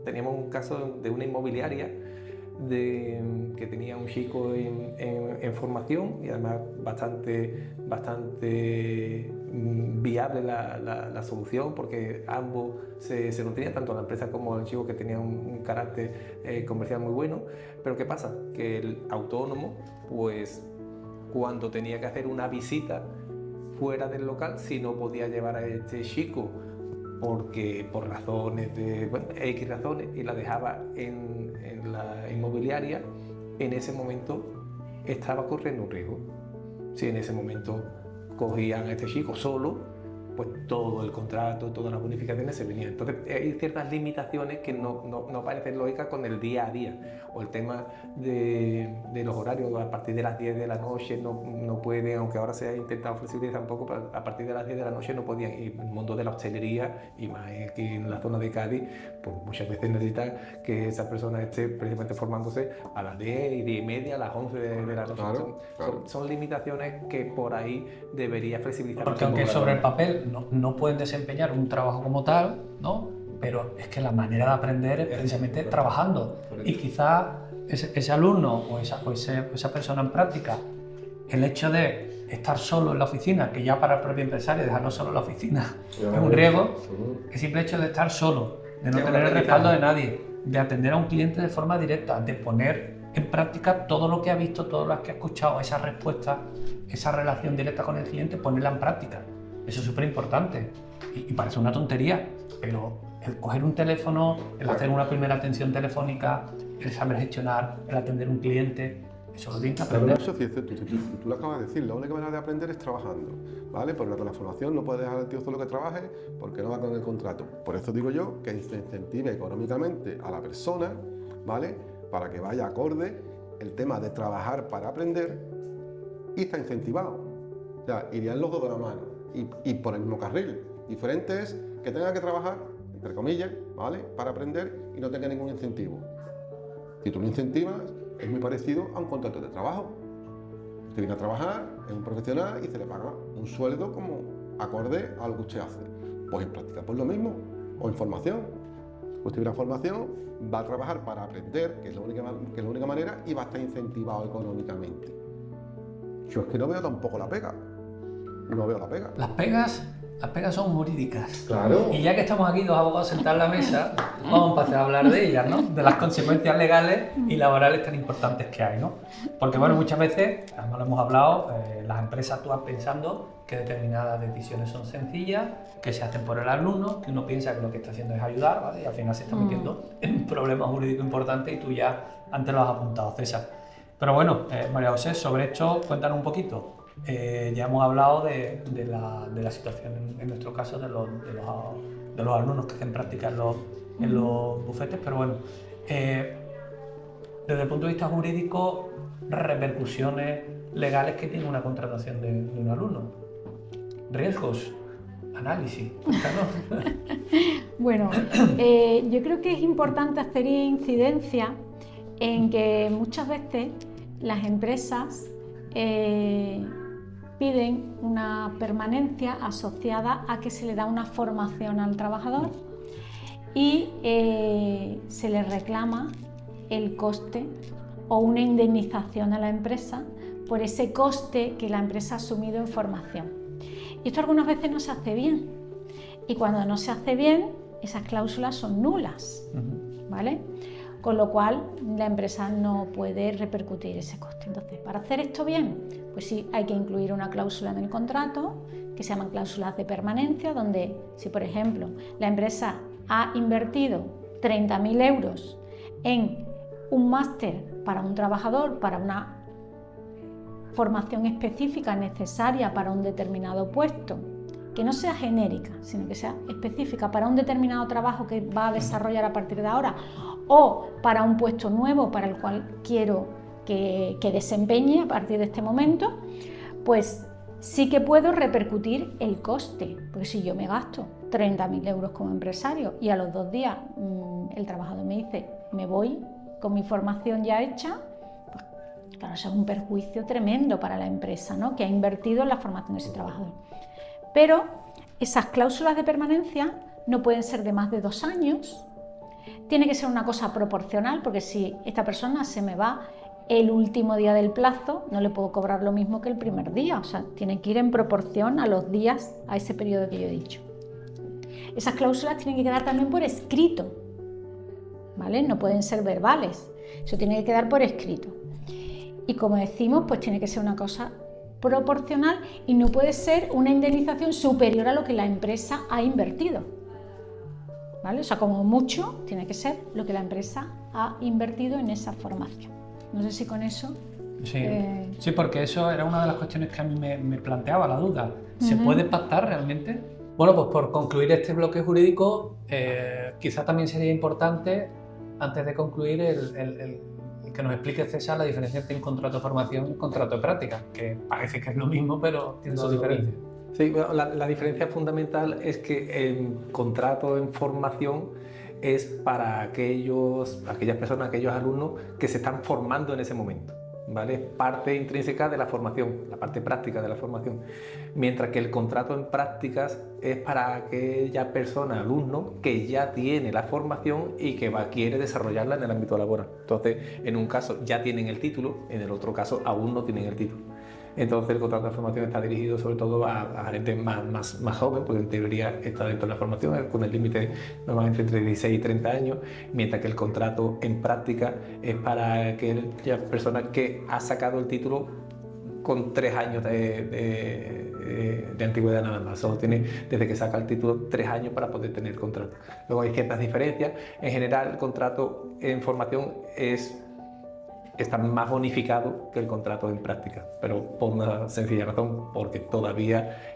Teníamos un caso de una inmobiliaria que tenía un chico en formación y además bastante viable la solución porque ambos se nutrían, tanto la empresa como el chico, que tenía un carácter comercial muy bueno. Pero ¿qué pasa? Que el autónomo, pues cuando tenía que hacer una visita fuera del local, si no podía llevar a este chico porque por razones X razones, y la dejaba en la inmobiliaria, en ese momento estaba corriendo un riesgo. Si en ese momento cogían a este chico solo, pues todo el contrato, todas las bonificaciones se venían. Entonces hay ciertas limitaciones que no parecen lógicas con el día a día. O el tema de los horarios, a partir de las 10 de la noche no pueden, aunque ahora se ha intentado flexibilizar un poco, pero a partir de las 10 de la noche no podían. Y el mundo de la hostelería, y más aquí en la zona de Cádiz, pues muchas veces necesitan que esa persona esté precisamente formándose a las 10 y 10 y media, a las 11 de la noche. Claro. Son limitaciones que por ahí debería flexibilizar. Porque aunque sobre el papel no pueden desempeñar un trabajo como tal, ¿no? Pero es que la manera de aprender es precisamente trabajando. Y quizá ese alumno o esa persona en práctica, el hecho de estar solo en la oficina, que ya para el propio empresario dejarlo solo en la oficina es un riesgo, el simple hecho de estar solo, de no tener el respaldo de nadie, de atender a un cliente de forma directa, de poner en práctica todo lo que ha visto, todo lo que ha escuchado, esa respuesta, esa relación directa con el cliente, ponerla en práctica. Eso es súper importante y parece una tontería, pero el coger un teléfono, el hacer una primera atención telefónica, el saber gestionar, el atender un cliente, Eso lo tienes que Pero aprender. eso sí, tú lo acabas de decir, la única manera de aprender es trabajando, ¿vale? Porque con la formación no puedes dejar al tío solo que trabaje porque no va con el contrato. Por eso digo yo que se incentive económicamente a la persona, ¿vale? Para que vaya acorde el tema de trabajar para aprender y está incentivado. O sea, irían los dos de la mano y por el mismo carril. Diferente es que tenga que trabajar, entre comillas, ¿vale? Para aprender y no tenga ningún incentivo. Si tú lo incentivas, es muy parecido a un contrato de trabajo. Usted viene a trabajar, es un profesional y se le paga un sueldo como acorde a lo que usted hace. Pues en práctica, pues lo mismo, o en formación. Usted viene a formación, va a trabajar para aprender, que es la única manera, y va a estar incentivado económicamente. Yo es que no veo tampoco la pega. No veo la pega. Las pegas son jurídicas. Claro. Y ya que estamos aquí dos abogados sentados en la mesa, vamos a empezar a hablar de ellas, ¿no? De las consecuencias legales y laborales tan importantes que hay, ¿no? Porque, bueno, muchas veces, además lo hemos hablado, las empresas actúan pensando que determinadas decisiones son sencillas, que se hacen por el alumno, que uno piensa que lo que está haciendo es ayudar, ¿vale? Y al final se está metiendo en un problema jurídico importante y tú ya antes lo has apuntado, César. Pero bueno, María José, sobre esto, cuéntanos un poquito. Ya hemos hablado de la situación, en nuestro caso, de los alumnos que hacen práctica en los bufetes, pero bueno, desde el punto de vista jurídico, repercusiones legales que tiene una contratación de un alumno. Riesgos, análisis, cuéntanos. Bueno, yo creo que es importante hacer incidencia en que muchas veces las empresas piden una permanencia asociada a que se le da una formación al trabajador y se le reclama el coste o una indemnización a la empresa por ese coste que la empresa ha asumido en formación. Y esto algunas veces no se hace bien, y cuando no se hace bien, esas cláusulas son nulas, ¿vale? Con lo cual la empresa no puede repercutir ese coste. Entonces, para hacer esto bien, pues sí, hay que incluir una cláusula en el contrato que se llaman cláusulas de permanencia, donde si, por ejemplo, la empresa ha invertido 30.000 euros en un máster para un trabajador, para una formación específica necesaria para un determinado puesto, que no sea genérica, sino que sea específica para un determinado trabajo que va a desarrollar a partir de ahora, o para un puesto nuevo para el cual quiero que desempeñe a partir de este momento, pues sí que puedo repercutir el coste, porque si yo me gasto 30.000 euros como empresario y a los 2 días el trabajador me dice me voy con mi formación ya hecha, pues claro, eso es un perjuicio tremendo para la empresa, ¿no?, que ha invertido en la formación de ese trabajador. Pero esas cláusulas de permanencia no pueden ser de más de 2 años, tiene que ser una cosa proporcional, porque si esta persona se me va el último día del plazo, no le puedo cobrar lo mismo que el primer día, o sea, tiene que ir en proporción a los días, a ese periodo que yo he dicho. Esas cláusulas tienen que quedar también por escrito, ¿vale? No pueden ser verbales, eso tiene que quedar por escrito. Y como decimos, pues tiene que ser una cosa proporcional y no puede ser una indemnización superior a lo que la empresa ha invertido, ¿vale? O sea, como mucho tiene que ser lo que la empresa ha invertido en esa formación. No sé si con eso... Sí, sí, porque eso era una de las cuestiones que a mí me planteaba la duda. ¿Se puede pactar realmente? Bueno, pues por concluir este bloque jurídico, quizás también sería importante, antes de concluir, el que nos explique, César, la diferencia entre un contrato de formación y un contrato de práctica, que parece que es lo mismo, pero tiene sus diferencias. Sí, bueno, la diferencia fundamental es que el contrato en formación es para aquellas personas, aquellos alumnos que se están formando en ese momento, ¿vale? Es parte intrínseca de la formación, la parte práctica de la formación. Mientras que el contrato en prácticas es para aquella persona, alumno, que ya tiene la formación y que quiere desarrollarla en el ámbito laboral. Entonces, en un caso ya tienen el título, en el otro caso aún no tienen el título. Entonces el contrato de formación está dirigido sobre todo a gente más joven, porque en teoría está dentro de la formación, con el límite normalmente entre 16 y 30 años, mientras que el contrato en práctica es para aquella persona que ha sacado el título con 3 años de antigüedad nada más. Solo tiene desde que saca el título 3 años para poder tener el contrato. Luego hay ciertas diferencias. En general el contrato en formación es está más bonificado que el contrato en práctica, pero por una sencilla razón, porque todavía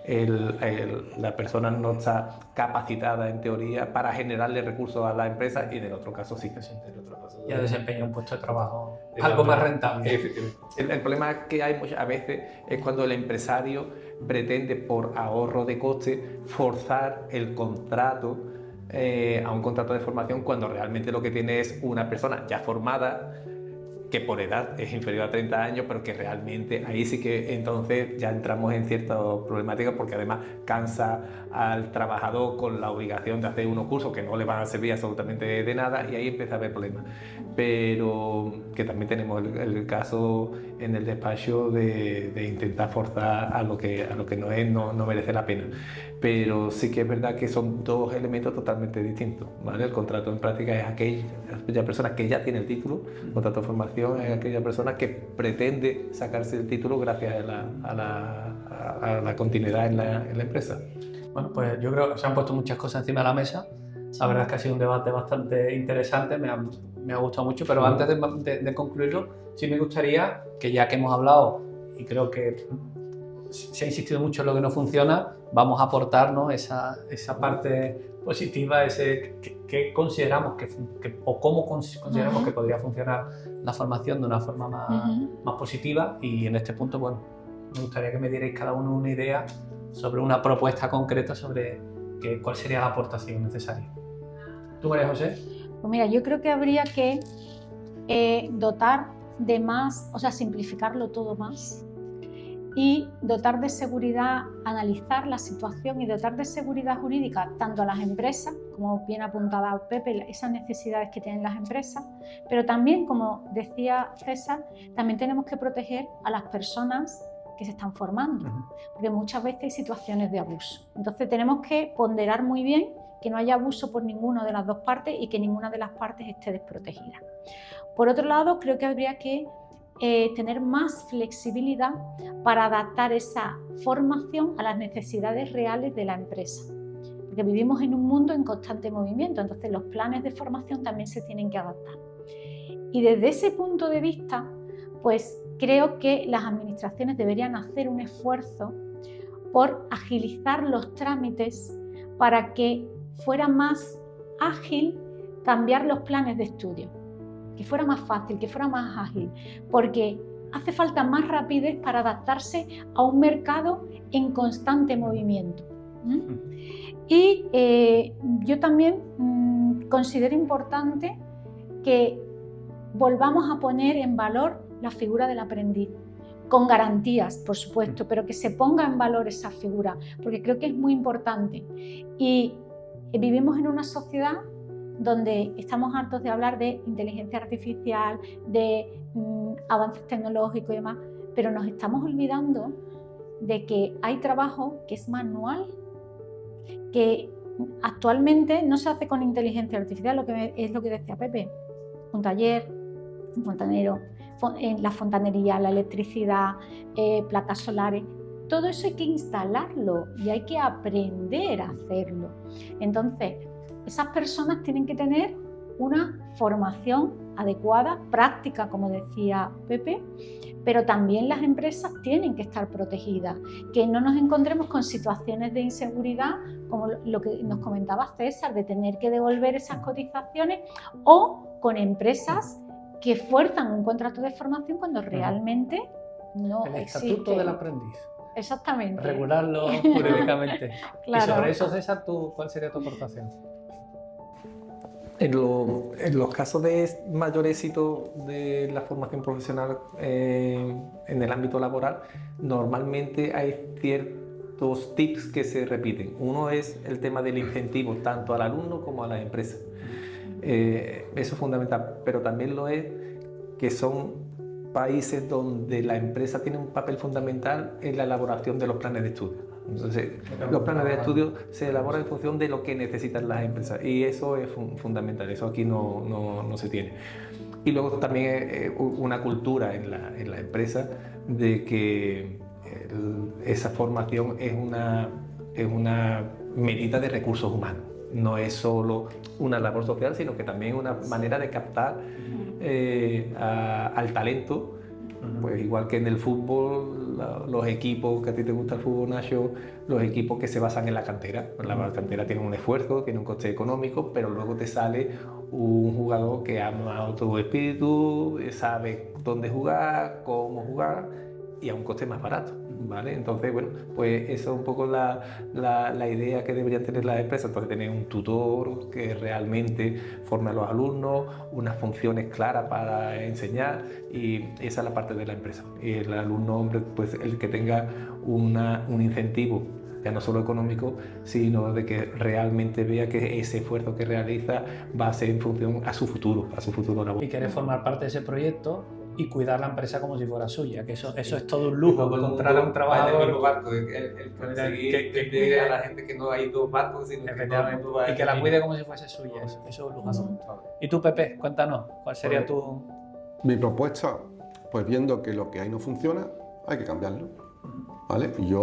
la persona no está capacitada en teoría para generarle recursos a la empresa, y en el otro caso sí. Ya desempeña un puesto de trabajo algo más rentable. El problema que hay muchas veces es cuando el empresario pretende, por ahorro de coste, forzar el contrato a un contrato de formación, cuando realmente lo que tiene es una persona ya formada, que por edad es inferior a 30 años, pero que realmente ahí sí que entonces ya entramos en ciertas problemáticas, porque además cansa al trabajador con la obligación de hacer unos cursos que no le van a servir absolutamente de nada, y ahí empieza a haber problemas. Pero que también tenemos el caso en el despacho de intentar forzar a lo que no merece la pena. Pero sí que es verdad que son dos elementos totalmente distintos, ¿vale? El contrato en práctica es aquella persona que ya tiene el título, el contrato de formación es aquella persona que pretende sacarse el título gracias a la continuidad en la empresa. Bueno, pues yo creo que se han puesto muchas cosas encima de la mesa. La verdad es que ha sido un debate bastante interesante, me ha gustado mucho, pero antes de concluirlo, sí me gustaría que, ya que hemos hablado, y creo que se ha insistido mucho en lo que no funciona, vamos a aportarnos esa parte positiva, que consideramos o cómo consideramos que podría funcionar la formación de una forma más positiva. Y en este punto, bueno, me gustaría que me dierais cada uno una idea sobre una propuesta concreta sobre cuál sería la aportación necesaria. ¿Tú, María José? Pues mira, yo creo que habría que dotar de más, o sea, simplificarlo todo más, y dotar de seguridad, analizar la situación y dotar de seguridad jurídica tanto a las empresas, como bien apuntaba Pepe, esas necesidades que tienen las empresas, pero también, como decía César, también tenemos que proteger a las personas que se están formando, porque muchas veces hay situaciones de abuso. Entonces tenemos que ponderar muy bien que no haya abuso por ninguna de las dos partes y que ninguna de las partes esté desprotegida. Por otro lado, creo que habría que tener más flexibilidad para adaptar esa formación a las necesidades reales de la empresa, porque vivimos en un mundo en constante movimiento, entonces los planes de formación también se tienen que adaptar. Y desde ese punto de vista, pues creo que las administraciones deberían hacer un esfuerzo por agilizar los trámites para que fuera más ágil cambiar los planes de estudio, que fuera más fácil, que fuera más ágil, porque hace falta más rapidez para adaptarse a un mercado en constante movimiento. Y yo también considero importante que volvamos a poner en valor la figura del aprendiz, con garantías, por supuesto, pero que se ponga en valor esa figura, porque creo que es muy importante. Y vivimos en una sociedad donde estamos hartos de hablar de inteligencia artificial, de avances tecnológicos y demás, pero nos estamos olvidando de que hay trabajo que es manual, que actualmente no se hace con inteligencia artificial, es lo que decía Pepe, un taller, un fontanero, la fontanería, la electricidad, placas solares, todo eso hay que instalarlo y hay que aprender a hacerlo. Entonces, esas personas tienen que tener una formación adecuada, práctica, como decía Pepe, pero también las empresas tienen que estar protegidas, que no nos encontremos con situaciones de inseguridad, como lo que nos comentaba César, de tener que devolver esas cotizaciones, o con empresas que fuerzan un contrato de formación cuando realmente no existe. El estatuto del aprendiz. Exactamente. Regularlo jurídicamente. Claro. Y sobre eso, César, ¿cuál sería tu aportación? En los casos de mayor éxito de la formación profesional en el ámbito laboral, normalmente hay ciertos tips que se repiten. Uno es el tema del incentivo tanto al alumno como a la empresa. Eso es fundamental, pero también lo es que son países donde la empresa tiene un papel fundamental en la elaboración de los planes de estudio. Entonces, los planes de estudio se elaboran en función de lo que necesitan las empresas, y eso es fundamental, eso aquí no se tiene. Y luego también una cultura en la empresa de que esa formación es una medida de recursos humanos. no es solo una labor social, sino que también es una manera de captar al talento. Pues igual que en el fútbol, los equipos, que a ti te gusta el fútbol, Nacho, los equipos que se basan en la cantera. La cantera tiene un esfuerzo, tiene un coste económico, pero luego te sale un jugador que ama tu espíritu, sabe dónde jugar, cómo jugar y a un coste más barato, ¿vale? Entonces, bueno, pues eso es un poco la idea que deberían tener las empresas. Entonces, tener un tutor que realmente forme a los alumnos, unas funciones claras para enseñar, y esa es la parte de la empresa. Y el alumno, hombre, pues el que tenga un incentivo, ya no solo económico, sino de que realmente vea que ese esfuerzo que realiza va a ser en función a su futuro laboral. Y querer formar parte de ese proyecto y cuidar la empresa como si fuera suya, que eso es todo un lujo, encontrar a un trabajador barco, el conseguir que llegue a la gente que no hay dos barcos, sino que todo el mundo va y que la cuide como si fuese suya, eso es un lujo. Y tú, Pepe, cuéntanos, ¿cuál sería tu...? Mi propuesta, pues viendo que lo que hay no funciona, hay que cambiarlo, ¿vale? Y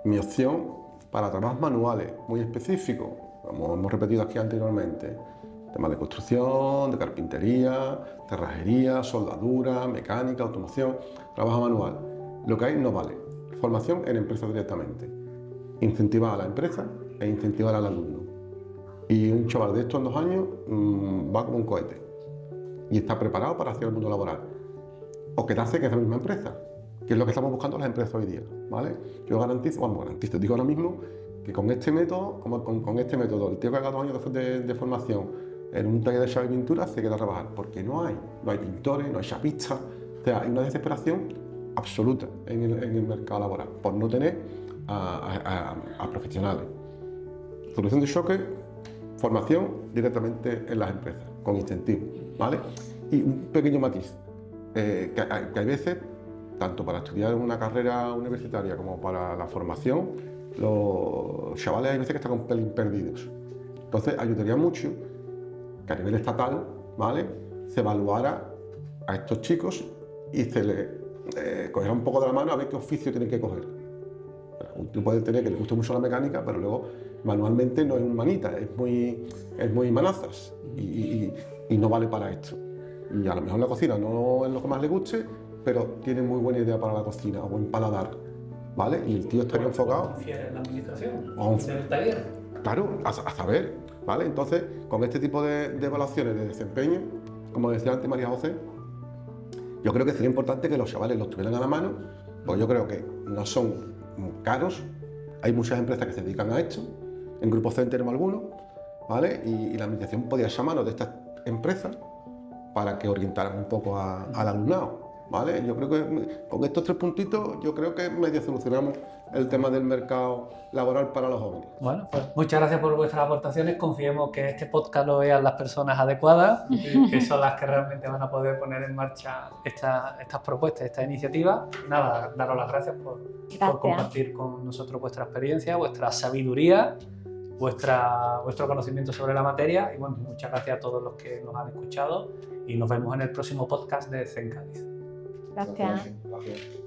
mi opción para trabajos manuales muy específicos, como hemos repetido aquí anteriormente, temas de construcción, de carpintería, cerrajería, soldadura, mecánica, automoción, trabajo manual. Lo que hay no vale. Formación en empresas directamente. Incentivar a la empresa e incentivar al alumno. Y un chaval de estos en 2 años va como un cohete y está preparado para hacer el mundo laboral. O quedarse en esa misma empresa, que es lo que estamos buscando las empresas hoy día, ¿vale? Yo garantizo, digo ahora mismo que con este método, el tío que haga 2 años de formación en un taller de chapa y pintura se queda a trabajar, porque no hay pintores, no hay chapistas, o sea, hay una desesperación absoluta en el mercado laboral por no tener a profesionales. Solución de choque, formación directamente en las empresas, con incentivos, ¿vale? Y un pequeño matiz, que hay veces, tanto para estudiar una carrera universitaria como para la formación, los chavales hay veces que están un pelín perdidos. Entonces ayudaría mucho que a nivel estatal, ¿vale?, se evaluara a estos chicos y se les cogiera un poco de la mano a ver qué oficio tienen que coger. Tú puedes tener que le guste mucho la mecánica, pero luego manualmente no es un manita, es muy manazas y no vale para esto. Y a lo mejor la cocina no es lo que más le guste, pero tiene muy buena idea para la cocina, o buen paladar, ¿vale? Y el tío estaría enfocado... ¿En la administración? O ¿Del taller? Claro, a saber, ¿vale? Entonces, con este tipo de evaluaciones de desempeño, como decía antes María José, yo creo que sería importante que los chavales los tuvieran a la mano, porque yo creo que no son caros, hay muchas empresas que se dedican a esto, en Grupo C tenemos algunos, ¿vale? Y la administración podía echar mano de estas empresas para que orientaran un poco al alumnado, ¿vale? Yo creo que con estos 3 puntitos, yo creo que medio solucionamos el tema del mercado laboral para los jóvenes. Bueno, pues muchas gracias por vuestras aportaciones. Confiemos que este podcast lo vean las personas adecuadas, que son las que realmente van a poder poner en marcha estas propuestas, estas iniciativas. Nada, daros las gracias por compartir con nosotros vuestra experiencia, vuestra sabiduría, vuestro conocimiento sobre la materia. Y bueno, muchas gracias a todos los que nos han escuchado y nos vemos en el próximo podcast de Zen Cádiz. Gracias. Gracias.